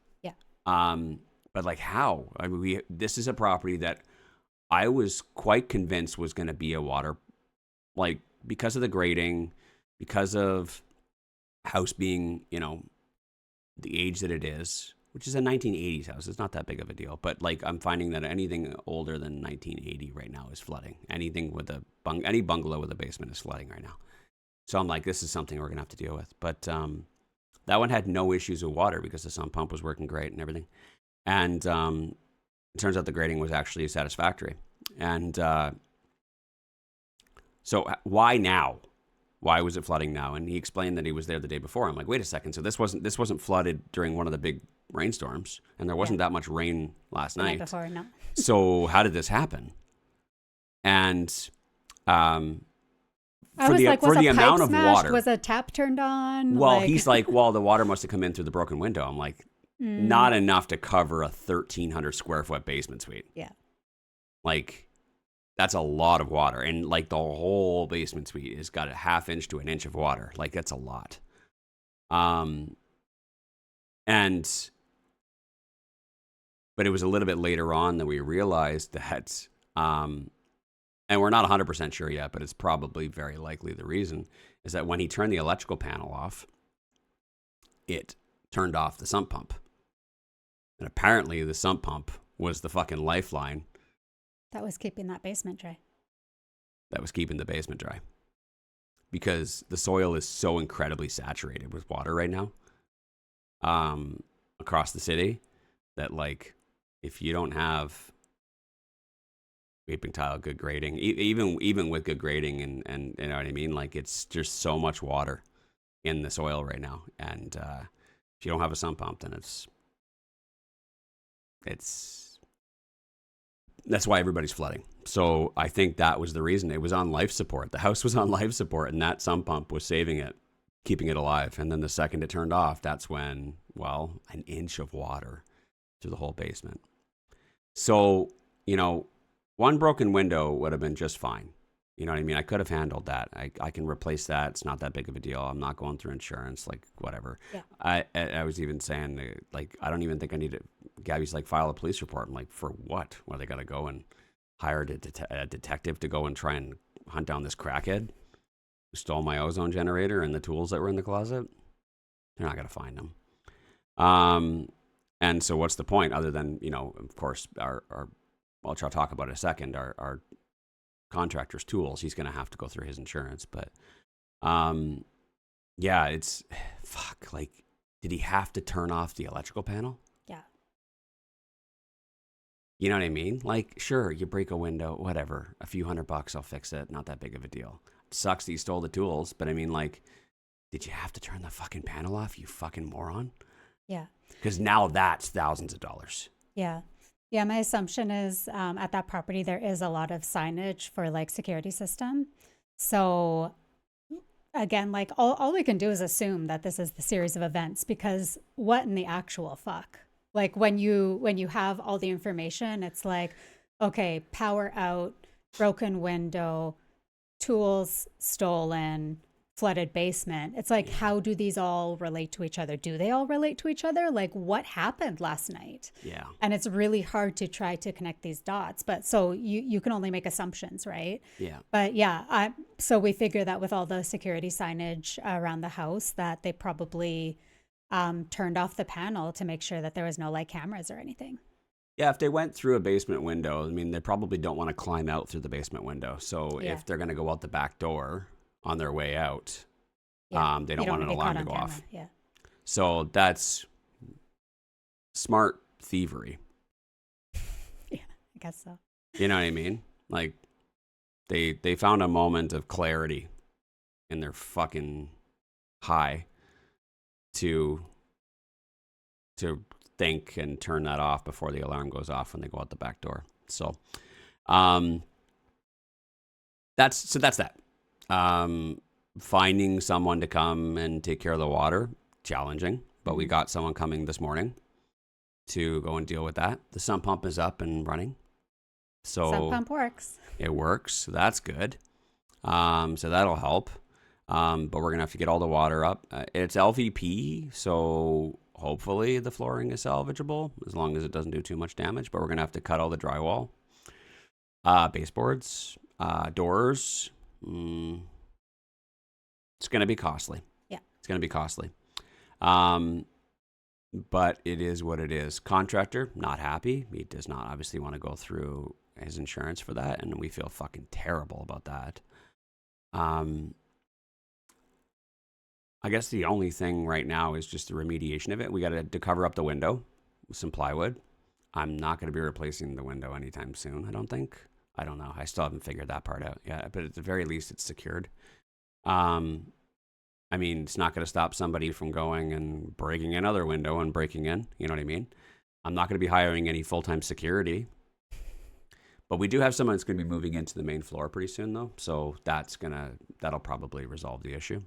But like how? I mean, this is a property that I was quite convinced was going to be a water, like because of the grading, because of house being, the age that it is, which is a 1980s house. It's not that big of a deal. But like I'm finding that anything older than 1980 right now is flooding. Anything with any bungalow with a basement is flooding right now. So I'm like, this is something we're going to have to deal with. But that one had no issues with water because the sump pump was working great and everything. And it turns out the grading was actually satisfactory. And so why now? Why was it flooding now? And he explained that he was there the day before. I'm like, wait a second. So this wasn't flooded during one of the big rainstorms, and there wasn't that much rain last night. Before, no. So how did this happen? And I was like, was a pipe smashed? Was a tap turned on? Well, he's like, well, the water must have come in through the broken window. I'm like, not enough to cover a 1,300 square foot basement suite. Yeah. Like, that's a lot of water. And like the whole basement suite has got a 1/2 inch to 1 inch of water. Like, that's a lot. But it was a little bit later on that we realized that, and we're not 100% sure yet, but it's probably very likely the reason is that when he turned the electrical panel off, it turned off the sump pump. And apparently the sump pump was the fucking lifeline. That was keeping that basement dry. That was keeping the basement dry. Because the soil is so incredibly saturated with water right now, across the city, that like, if you don't have vaping tile, good grading, even with good grading and you know what I mean? Like, it's just so much water in the soil right now. And If you don't have a sump pump, then that's why everybody's flooding. So I think that was the reason. It was on life support. The house was on life support, and that sump pump was saving it, keeping it alive. And then the second it turned off, that's when, well, an inch of water through the whole basement. So, one broken window would have been just fine. You know what I mean? I could have handled that. I can replace that. It's not that big of a deal. I'm not going through insurance, like whatever. Yeah. I was even saying, like, I don't even think I need to. Gabby's like, file a police report. I'm like, for what? Well, they got to go and hire a detective to go and try and hunt down this crackhead who stole my ozone generator and the tools that were in the closet. They're not going to find them. And so what's the point other than, of course, our I'll try to talk about it in a second, our contractor's tools. He's going to have to go through his insurance. But, yeah, it's, fuck, like, did he have to turn off the electrical panel? Yeah. You know what I mean? Like, sure, you break a window, whatever, a few $100, I'll fix it. Not that big of a deal. It sucks that you stole the tools, but I mean, like, did you have to turn the fucking panel off, you fucking moron? Yeah. Because now that's thousands of dollars. Yeah. Yeah, my assumption is at that property, there is a lot of signage for like security system. So again, like all we can do is assume that this is the series of events, because what in the actual fuck? Like when you have all the information, it's like, okay, power out, broken window, tools stolen, flooded basement. It's like, how do these all relate to each other? Do they all relate to each other? Like, what happened last night? Yeah. And it's really hard to try to connect these dots. But so you can only make assumptions, right? Yeah. But yeah, so we figure that with all the security signage around the house, that they probably turned off the panel to make sure that there was no like cameras or anything. Yeah, if they went through a basement window, I mean, they probably don't want to climb out through the basement window. So if they're going to go out the back door on their way out, they don't want an alarm to go off. Yeah. So that's smart thievery. Yeah, I guess so. You know what I mean? Like they found a moment of clarity in their fucking high to think and turn that off before the alarm goes off when they go out the back door. So that's that. Finding someone to come and take care of the water, challenging, but we got someone coming this morning to go and deal with that. The sump pump is up and running. So Sump pump works. It works. So that's good. So that'll help. But we're going to have to get all the water up. It's LVP, so hopefully the flooring is salvageable as long as it doesn't do too much damage. But we're going to have to cut all the drywall, baseboards, doors. It's going to be costly. Yeah. It's going to be costly. But it is what it is. Contractor, not happy. He does not obviously want to go through his insurance for that. And we feel fucking terrible about that. I guess the only thing right now is just the remediation of it. We got to cover up the window with some plywood. I'm not going to be replacing the window anytime soon, I don't think. I don't know. I still haven't figured that part out yet, but at the very least, it's secured. I mean, it's not going to stop somebody from going and breaking another window and breaking in. You know what I mean? I'm not going to be hiring any full-time security. But we do have someone that's going to be moving into the main floor pretty soon, though. So that'll probably resolve the issue.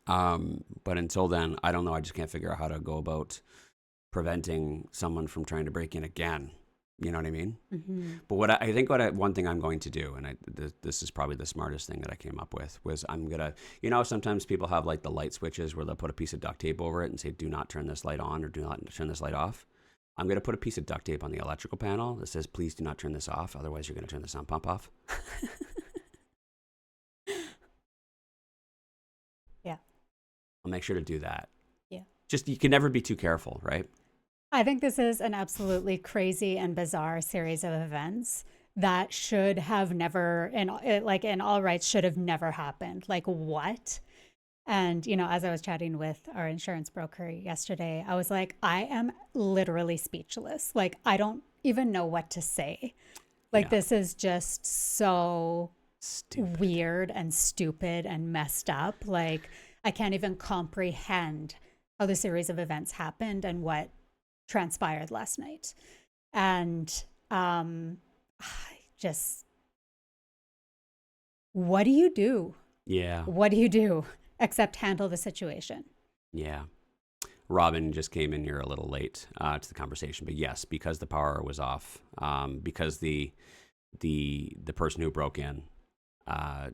But until then, I don't know. I just can't figure out how to go about preventing someone from trying to break in again. You know what I mean? Mm-hmm. But one thing I'm going to do, and this is probably the smartest thing that I came up with, was I'm going to, sometimes people have like the light switches where they'll put a piece of duct tape over it and say, do not turn this light on or do not turn this light off. I'm going to put a piece of duct tape on the electrical panel that says, please do not turn this off. Otherwise, you're going to turn the sump pump off. Yeah. I'll make sure to do that. Yeah. Just, you can never be too careful, right? I think this is an absolutely crazy and bizarre series of events that should have never, in all rights, should have never happened. Like, what? And, as I was chatting with our insurance broker yesterday, I was like, I am literally speechless. Like, I don't even know what to say. Like, This is just so weird and stupid and messed up. Like, I can't even comprehend how the series of events happened and what transpired last night. And what do you do? Yeah. What do you do except handle the situation? Yeah. Robin just came in here a little late to the conversation, but yes, because the power was off, because the person who broke in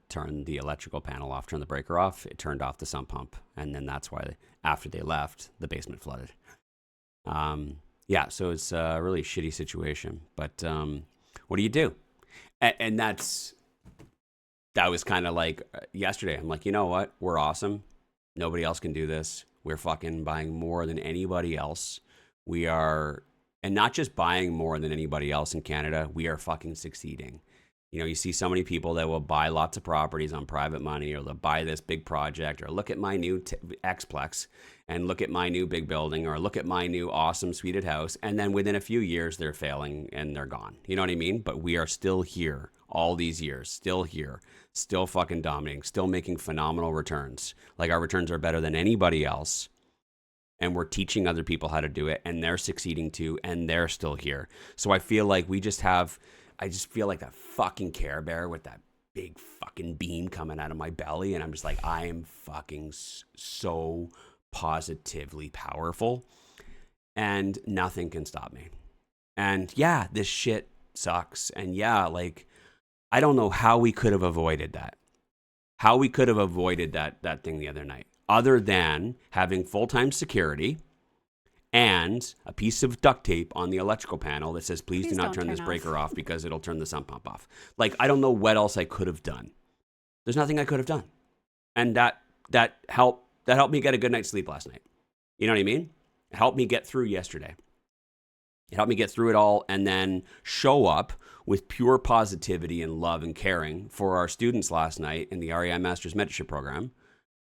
turned the electrical panel off, turned the breaker off, it turned off the sump pump, and then that's why after they left, the basement flooded. Yeah, so it's a really shitty situation. But what do you do? And that was kind of like yesterday. I'm like, you know what? We're awesome. Nobody else can do this. We're fucking buying more than anybody else. We are, and not just buying more than anybody else in Canada, we are fucking succeeding. You know, you see so many people that will buy lots of properties on private money, or they'll buy this big project, or look at my new Xplex, and look at my new big building, or look at my new awesome suited house. And then within a few years, they're failing and they're gone. You know what I mean? But we are still here all these years, still here, still fucking dominating, still making phenomenal returns. Like, our returns are better than anybody else. And we're teaching other people how to do it, and they're succeeding too, and they're still here. So I feel like I just feel like that fucking Care Bear with that big fucking beam coming out of my belly. And I'm just like, I am fucking so positively powerful, and nothing can stop me. And yeah, this shit sucks. And yeah, like, I don't know how we could have avoided that. How we could have avoided that thing the other night, other than having full-time security and a piece of duct tape on the electrical panel that says, please do not turn this breaker off because it'll turn the sump pump off. Like, I don't know what else I could have done. There's nothing I could have done. And that helped me get a good night's sleep last night. You know what I mean? It helped me get through yesterday. It helped me get through it all, and then show up with pure positivity and love and caring for our students last night in the REI Master's Mentorship Program.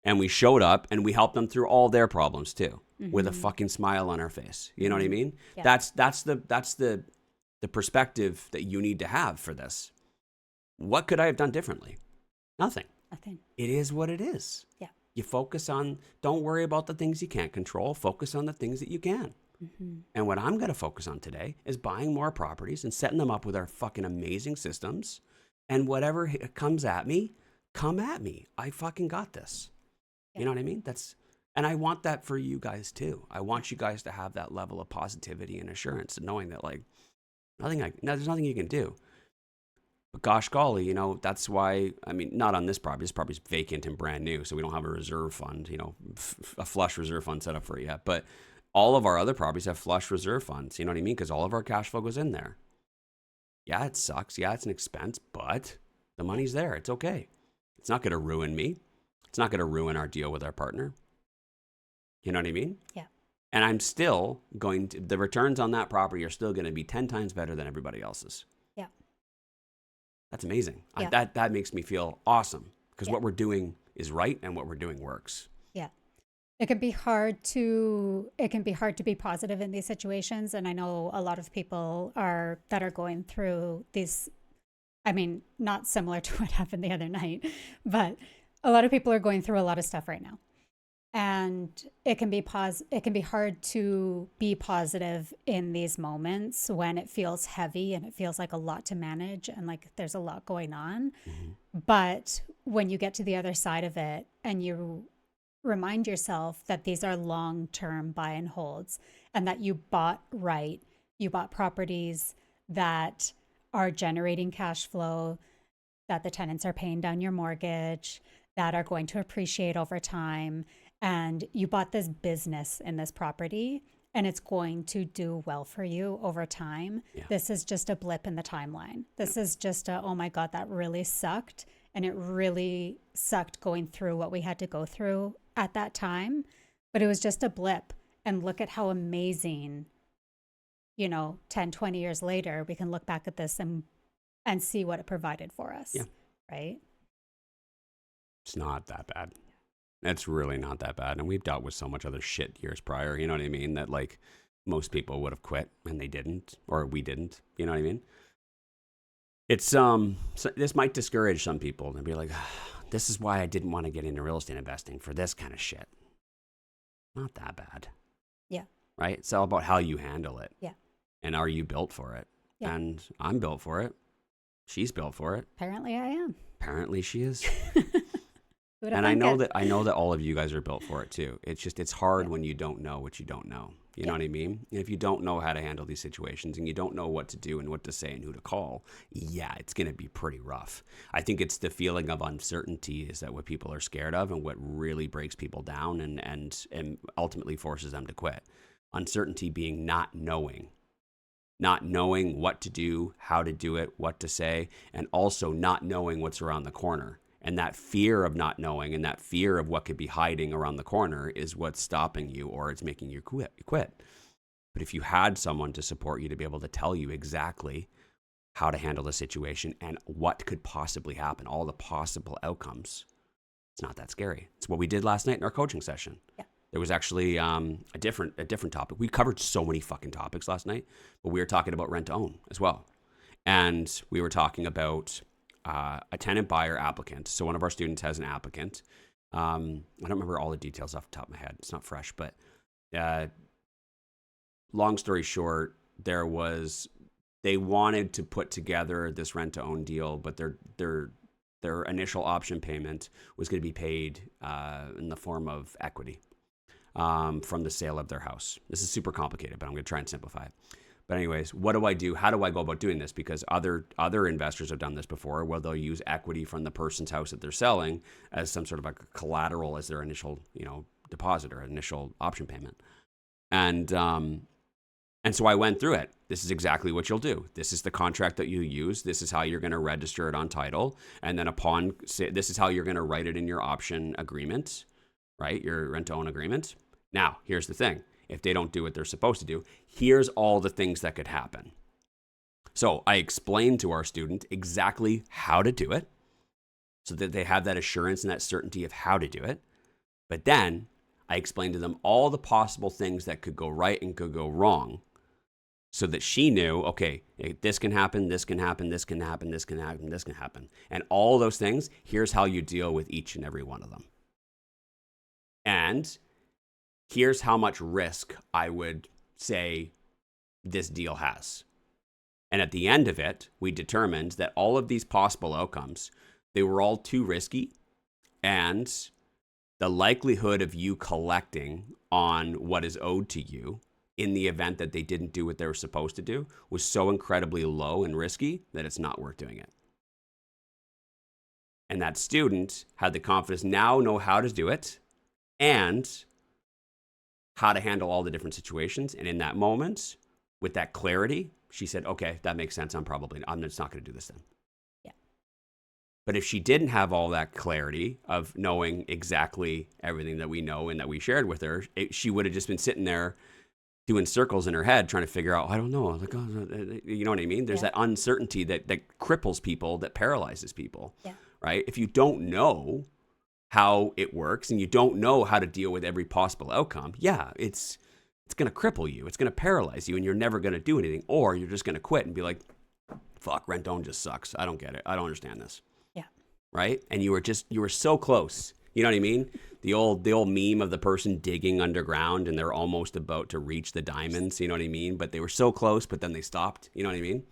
And we showed up and we helped them through all their problems too, with a fucking smile on our face. You know what I mean? Yeah. That's the perspective that you need to have for this. What could I have done differently? Nothing. It is what it is. Yeah. You focus on, don't worry about the things you can't control. Focus on the things that you can. And what I'm going to focus on today is buying more properties and setting them up with our fucking amazing systems. And whatever comes at me, come at me. I fucking got this. You know what I mean? And I want that for you guys too. I want you guys to have that level of positivity and assurance, and knowing that, like, there's nothing you can do. But gosh golly, you know, that's why, I mean, not on this property. This property's vacant and brand new, so we don't have a reserve fund, you know, a flush reserve fund set up for it yet. But all of our other properties have flush reserve funds. You know what I mean? Because all of our cash flow goes in there. Yeah, it sucks. Yeah, it's an expense, but the money's there. It's okay. It's not going to ruin me. It's not going to ruin our deal with our partner. You know what I mean? Yeah. And I'm still the returns on that property are still going to be 10 times better than everybody else's. Yeah. That's amazing. Yeah. That makes me feel awesome, because what we're doing is right and what we're doing works. Yeah. It can be hard to be positive in these situations. And I know a lot of people that are going through these, I mean, not similar to what happened the other night, but a lot of people are going through a lot of stuff right now. And it can be hard to be positive in these moments when it feels heavy and it feels like a lot to manage and like there's a lot going on. But when you get to the other side of it and you remind yourself that these are long-term buy and holds, and that you bought properties that are generating cash flow, that the tenants are paying down your mortgage, that are going to appreciate over time. And you bought this business in this property, and it's going to do well for you over time. Yeah. This is just a blip in the timeline. This is just oh my God, that really sucked. And it really sucked going through what we had to go through at that time. But it was just a blip. And look at how amazing, 10, 20 years later, we can look back at this and see what it provided for us. Yeah. Right? It's not that bad. It's really not that bad. And we've dealt with so much other shit years prior, you know what I mean? That, like, most people would have quit and they didn't, or we didn't, you know what I mean? It's, so this might discourage some people and be like, this is why I didn't want to get into real estate investing, for this kind of shit. not that bad. Yeah. Right? It's all about how you handle it. Yeah. And are you built for it? Yeah. And I'm built for it. She's built for it. Apparently I am. Apparently she is. Who'd have And I know thunk that all of you guys are built for it too. It's hard when you don't know what you don't know. You know what I mean? And if you don't know how to handle these situations and you don't know what to do and what to say and who to call, yeah, it's going to be pretty rough. I think it's the feeling of uncertainty is that what people are scared of and what really breaks people down and ultimately forces them to quit. Uncertainty being not knowing what to do, how to do it, what to say, and also not knowing what's around the corner. And that fear of not knowing and that fear of what could be hiding around the corner is what's stopping you or it's making you quit. But if you had someone to support you to be able to tell you exactly how to handle the situation and what could possibly happen, all the possible outcomes, it's not that scary. It's what we did last night in our coaching session. Yeah. There was actually a different topic. We covered so many fucking topics last night, but we were talking about rent to own as well. And we were talking about a tenant buyer applicant. So one of our students has an applicant. I don't remember all the details off the top of my head. It's not fresh, but long story short, they wanted to put together this rent to own deal, but their initial option payment was going to be paid in the form of equity from the sale of their house. This is super complicated, but I'm going to try and simplify it. But anyways, what do I do? How do I go about doing this? Because other investors have done this before, where they'll use equity from the person's house that they're selling as some sort of like a collateral as their initial, deposit or initial option payment. And so I went through it. This is exactly what you'll do. This is the contract that you use. This is how you're going to register it on title. And then this is how you're going to write it in your option agreement, right? Your rent to own agreement. Now, here's the thing. If they don't do what they're supposed to do, here's all the things that could happen. So I explained to our student exactly how to do it so that they have that assurance and that certainty of how to do it. But then I explained to them all the possible things that could go right and could go wrong so that she knew, okay, this can happen, this can happen, this can happen, this can happen, this can happen. And all those things, here's how you deal with each and every one of them. And here's how much risk I would say this deal has. And at the end of it, we determined that all of these possible outcomes, they were all too risky. And the likelihood of you collecting on what is owed to you in the event that they didn't do what they were supposed to do was so incredibly low and risky that it's not worth doing it. And that student had the confidence now know how to do it and how to handle all the different situations. And in that moment, with that clarity, she said, okay, that makes sense. I'm just not going to do this then. Yeah. But if she didn't have all that clarity of knowing exactly everything that we know and that we shared with her, she would have just been sitting there doing circles in her head, trying to figure out, I don't know. Like, you know what I mean? There's that uncertainty that cripples people, that paralyzes people, right? If you don't know how it works and you don't know how to deal with every possible outcome, it's going to cripple you. It's going to paralyze you and you're never going to do anything, or you're just going to quit and be like, fuck, rent own just sucks. I don't get it. I don't understand this. Yeah. Right? And you were so close. You know what I mean? The old meme of the person digging underground and they're almost about to reach the diamonds, you know what I mean? But they were so close, but then they stopped. You know what I mean?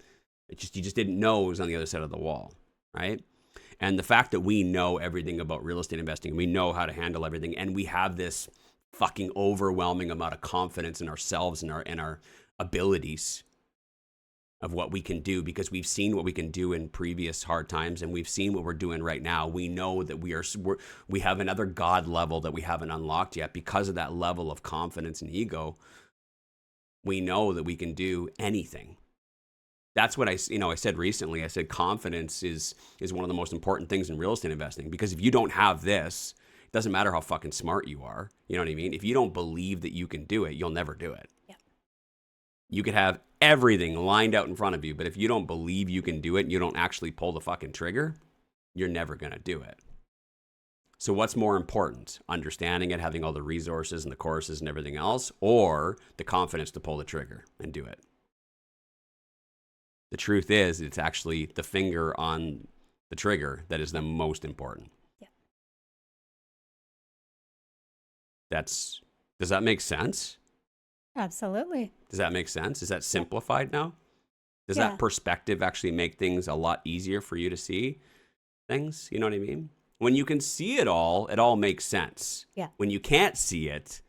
You just didn't know it was on the other side of the wall, right? And the fact that we know everything about real estate investing, we know how to handle everything, and we have this fucking overwhelming amount of confidence in ourselves and our abilities of what we can do, because we've seen what we can do in previous hard times and we've seen what we're doing right now. We know that we have another God level that we haven't unlocked yet. Because of that level of confidence and ego, we know that we can do anything. That's what I said recently. I said confidence is one of the most important things in real estate investing, because if you don't have this, it doesn't matter how fucking smart you are. You know what I mean? If you don't believe that you can do it, you'll never do it. Yeah. You could have everything lined out in front of you, but if you don't believe you can do it and you don't actually pull the fucking trigger, you're never going to do it. So what's more important? Understanding it, having all the resources and the courses and everything else, or the confidence to pull the trigger and do it? The truth is, it's actually the finger on the trigger that is the most important. Yeah. That's Does that make sense? Absolutely. Does that make sense? Is that simplified now? Does Yeah. that perspective actually make things a lot easier for you to see things? You know what I mean? When you can see it all makes sense. Yeah. When you can't see it,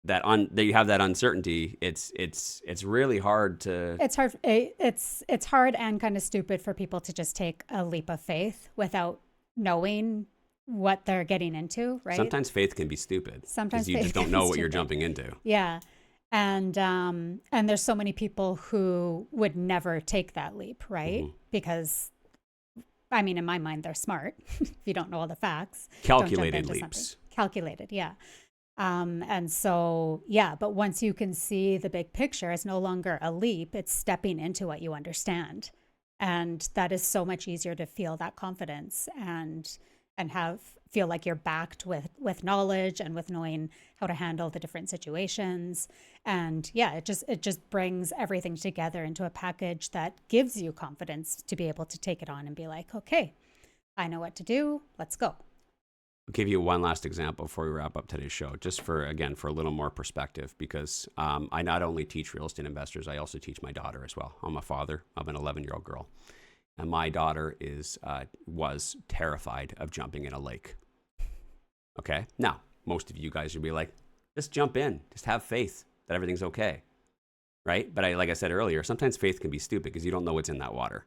that you have that uncertainty, it's really hard to. It's hard. It's hard and kind of stupid for people to just take a leap of faith without knowing what they're getting into, right? Sometimes faith can be stupid. Sometimes because you faith just don't can know be what you're stupid. jumping into. Yeah. And there's so many people who would never take that leap, right? Mm-hmm. Because, I mean, in my mind, they're smart. If you don't know all the facts. Calculated don't jump into leaps. something. Calculated, yeah. And so, yeah, but once you can see the big picture, it's no longer a leap, it's stepping into what you understand. And that is so much easier to feel that confidence and feel like you're backed with knowledge and with knowing how to handle the different situations. And yeah, it just brings everything together into a package that gives you confidence to be able to take it on and be like, okay, I know what to do. Let's go. I'll give you one last example before we wrap up today's show, just for a little more perspective, because I not only teach real estate investors, I also teach my daughter as well. I'm a father of an 11-year-old girl, and my daughter was terrified of jumping in a lake. Okay, now most of you guys would be like, just jump in, just have faith that everything's okay, right? But like I said earlier, sometimes faith can be stupid because you don't know what's in that water,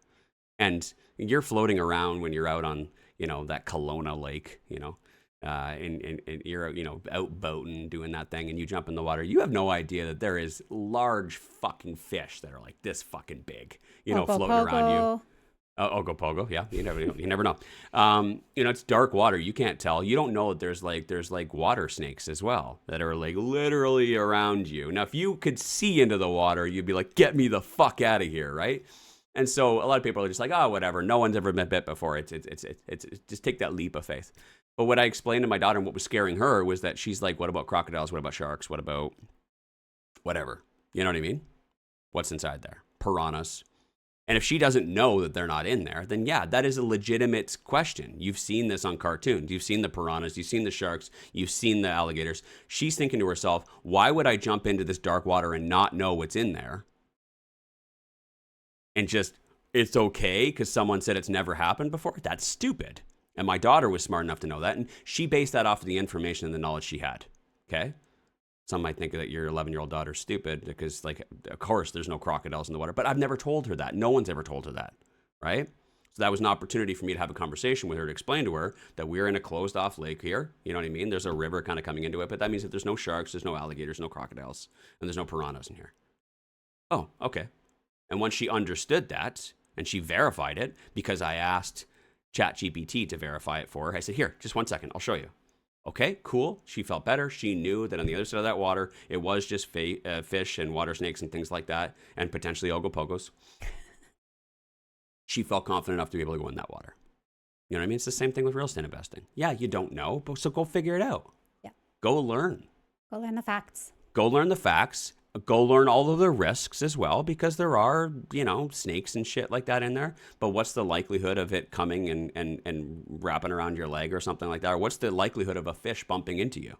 and you're floating around when you're out on that Kelowna lake, and you're, out boating, doing that thing, and you jump in the water. You have no idea that there is large fucking fish that are like this fucking big, floating around you. Ogopogo, yeah, you never know. It's dark water. You can't tell. You don't know that there's like water snakes as well that are like literally around you. Now, if you could see into the water, you'd be like, get me the fuck out of here, right? And so a lot of people are just like, oh, whatever. No one's ever been bit before. It's just take that leap of faith. But what I explained to my daughter and what was scaring her was that she's like, what about crocodiles? What about sharks? What about whatever? You know what I mean? What's inside there? Piranhas. And if she doesn't know that they're not in there, then yeah, that is a legitimate question. You've seen this on cartoons. You've seen the piranhas. You've seen the sharks. You've seen the alligators. She's thinking to herself, why would I jump into this dark water and not know what's in there? And just, it's okay because someone said it's never happened before? That's stupid. And my daughter was smart enough to know that. And she based that off of the information and the knowledge she had. Okay? Some might think that your 11-year-old daughter's stupid because, of course, there's no crocodiles in the water. But I've never told her that. No one's ever told her that. Right? So that was an opportunity for me to have a conversation with her to explain to her that we're in a closed-off lake here. You know what I mean? There's a river kind of coming into it. But that means that there's no sharks, there's no alligators, no crocodiles, and there's no piranhas in here. Oh, okay. And once she understood that, and she verified it, because I asked ChatGPT to verify it for her, I said, here, just 1 second, I'll show you. Okay, cool. She felt better. She knew that on the other side of that water, it was just fish and water snakes and things like that, and potentially ogopogos. She felt confident enough to be able to go in that water. You know what I mean? It's the same thing with real estate investing. Yeah, you don't know, but so go figure it out. Yeah. Go learn. Go learn the facts. Go learn the facts. Go learn all of the risks as well, because there are, snakes and shit like that in there. But what's the likelihood of it coming and wrapping around your leg or something like that? Or what's the likelihood of a fish bumping into you?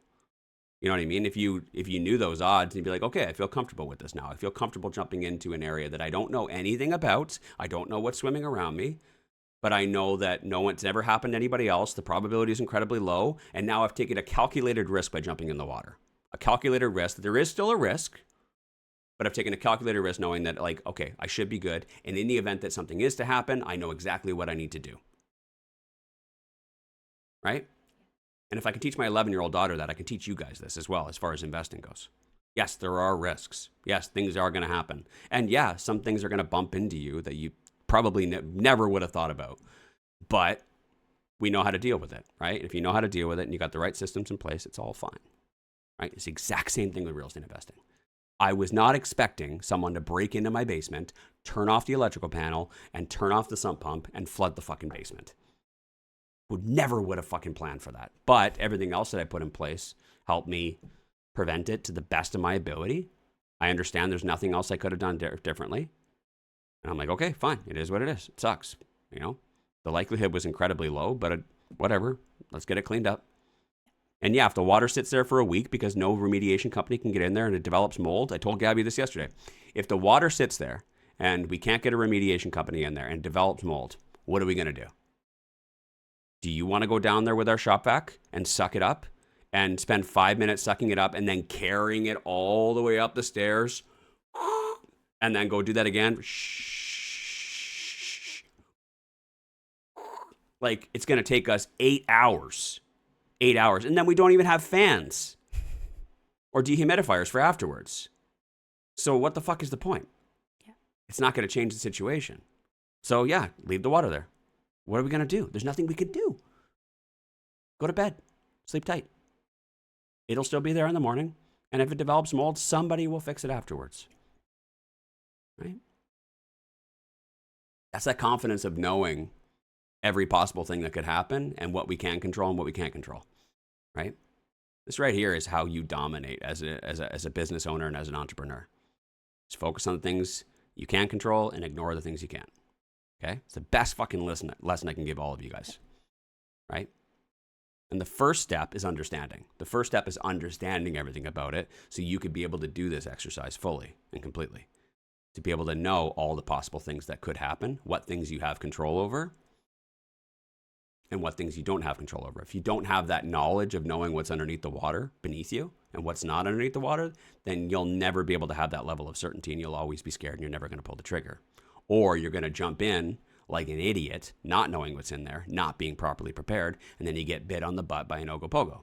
You know what I mean? If you knew those odds, you'd be like, okay, I feel comfortable with this now. I feel comfortable jumping into an area that I don't know anything about. I don't know what's swimming around me. But I know that it's never happened to anybody else. The probability is incredibly low. And now I've taken a calculated risk by jumping in the water. A calculated risk. There is still a risk. But I've taken a calculated risk knowing that, okay, I should be good. And in the event that something is to happen, I know exactly what I need to do. Right? And if I can teach my 11-year-old daughter that, I can teach you guys this as well as far as investing goes. Yes, there are risks. Yes, things are going to happen. And yeah, some things are going to bump into you that you probably never would have thought about. But we know how to deal with it, right? If you know how to deal with it and you got the right systems in place, it's all fine. Right? It's the exact same thing with real estate investing. I was not expecting someone to break into my basement, turn off the electrical panel, and turn off the sump pump and flood the fucking basement. Never would have fucking planned for that. But everything else that I put in place helped me prevent it to the best of my ability. I understand there's nothing else I could have done differently. And I'm like, okay, fine. It is what it is. It sucks. The likelihood was incredibly low, but whatever. Let's get it cleaned up. And yeah, if the water sits there for a week because no remediation company can get in there and it develops mold, I told Gabby this yesterday. If the water sits there and we can't get a remediation company in there and develops mold, what are we going to do? Do you want to go down there with our shop vac and suck it up and spend 5 minutes sucking it up and then carrying it all the way up the stairs and then go do that again? Like, it's going to take us 8 hours. 8 hours. And then we don't even have fans or dehumidifiers for afterwards. So what the fuck is the point? Yeah. It's not going to change the situation. So yeah, leave the water there. What are we going to do? There's nothing we could do. Go to bed. Sleep tight. It'll still be there in the morning. And if it develops mold, somebody will fix it afterwards. Right? That's that confidence of knowing every possible thing that could happen and what we can control and what we can't control, right? This right here is how you dominate as a business owner and as an entrepreneur. Just focus on the things you can control and ignore the things you can't, okay? It's the best fucking lesson I can give all of you guys, right? And the first step is understanding. The first step is understanding everything about it so you could be able to do this exercise fully and completely, to be able to know all the possible things that could happen, what things you have control over, and what things you don't have control over. If you don't have that knowledge of knowing what's underneath the water beneath you and what's not underneath the water, then you'll never be able to have that level of certainty and you'll always be scared and you're never going to pull the trigger. Or you're going to jump in like an idiot, not knowing what's in there, not being properly prepared, and then you get bit on the butt by an Ogopogo.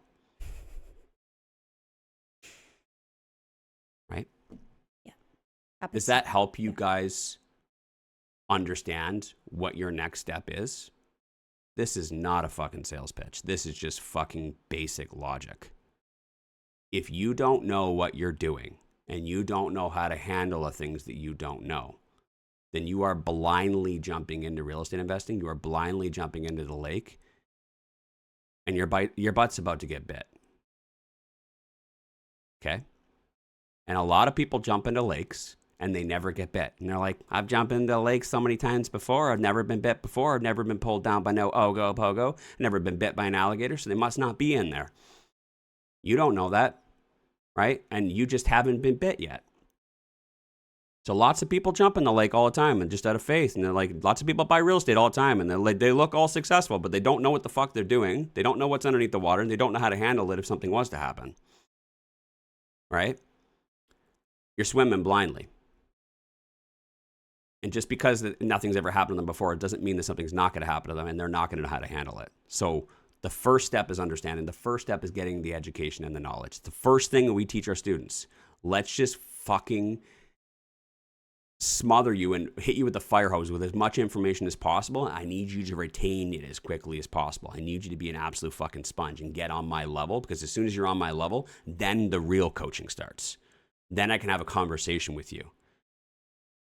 Right? Yeah. Does that help you guys understand what your next step is? This is not a fucking sales pitch. This is just fucking basic logic. If you don't know what you're doing and you don't know how to handle the things that you don't know, then you are blindly jumping into real estate investing. You are blindly jumping into the lake and your butt's about to get bit. Okay? And a lot of people jump into lakes and they never get bit. And they're like, I've jumped into lakes so many times before. I've never been bit before. I've never been pulled down by no Ogopogo. I've never been bit by an alligator, so they must not be in there. You don't know that, right? And you just haven't been bit yet. So lots of people jump in the lake all the time and just out of faith. And they're like, lots of people buy real estate all the time and they look all successful, but they don't know what the fuck they're doing. They don't know what's underneath the water and they don't know how to handle it if something was to happen. Right? You're swimming blindly. And just because nothing's ever happened to them before, it doesn't mean that something's not going to happen to them and they're not going to know how to handle it. So the first step is understanding. The first step is getting the education and the knowledge. The first thing that we teach our students, let's just fucking smother you and hit you with the fire hose with as much information as possible. I need you to retain it as quickly as possible. I need you to be an absolute fucking sponge and get on my level, because as soon as you're on my level, then the real coaching starts. Then I can have a conversation with you.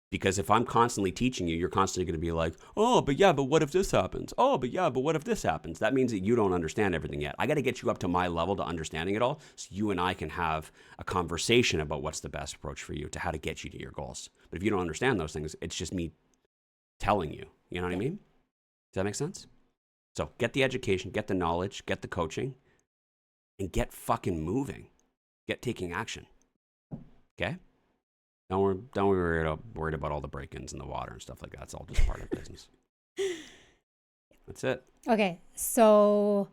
Because if I'm constantly teaching you, you're constantly going to be like, oh, but yeah, but what if this happens? Oh, but yeah, but what if this happens? That means that you don't understand everything yet. I got to get you up to my level to understanding it all so you and I can have a conversation about what's the best approach for you to how to get you to your goals. But if you don't understand those things, it's just me telling you. You know what I mean? Does that make sense? So get the education, get the knowledge, get the coaching, and get fucking moving. Get taking action. Okay? Don't worry about all the break-ins in the water and stuff like that. It's all just part of business. That's it. Okay, so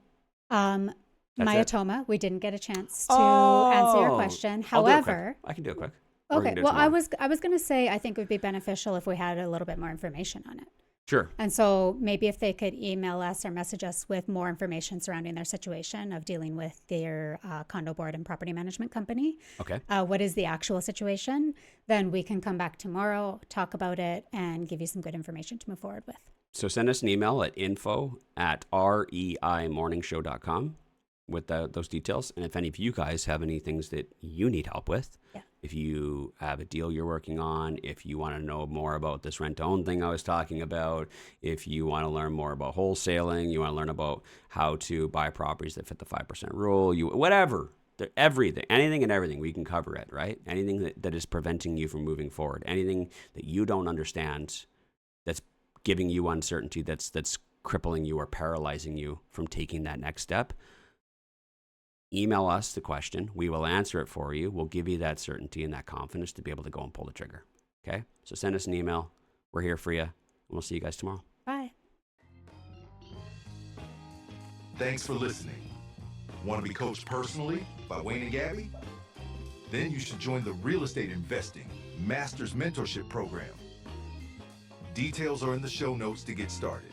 myotoma, we didn't get a chance to answer your question. However, I can do it quick. Okay, well, I was going to say I think it would be beneficial if we had a little bit more information on it. Sure. And so maybe if they could email us or message us with more information surrounding their situation of dealing with their condo board and property management company. Okay. What is the actual situation? Then we can come back tomorrow, talk about it, and give you some good information to move forward with. So send us an email at info@reimorningshow.com with those details. And if any of you guys have any things that you need help with, if you have a deal you're working on, if you want to know more about this rent-to-own thing I was talking about, if you want to learn more about wholesaling, you want to learn about how to buy properties that fit the 5% rule, whatever, everything, anything and everything, we can cover it, right? Anything that is preventing you from moving forward, anything that you don't understand that's giving you uncertainty, that's crippling you or paralyzing you from taking that next step, email us the question. We will answer it for you. We'll give you that certainty and that confidence to be able to go and pull the trigger. Okay? So send us an email. We're here for you. And we'll see you guys tomorrow. Bye. Thanks for listening. Want to be coached personally by Wayne and Gabby? Then you should join the Real Estate Investing Masters Mentorship Program. Details are in the show notes to get started.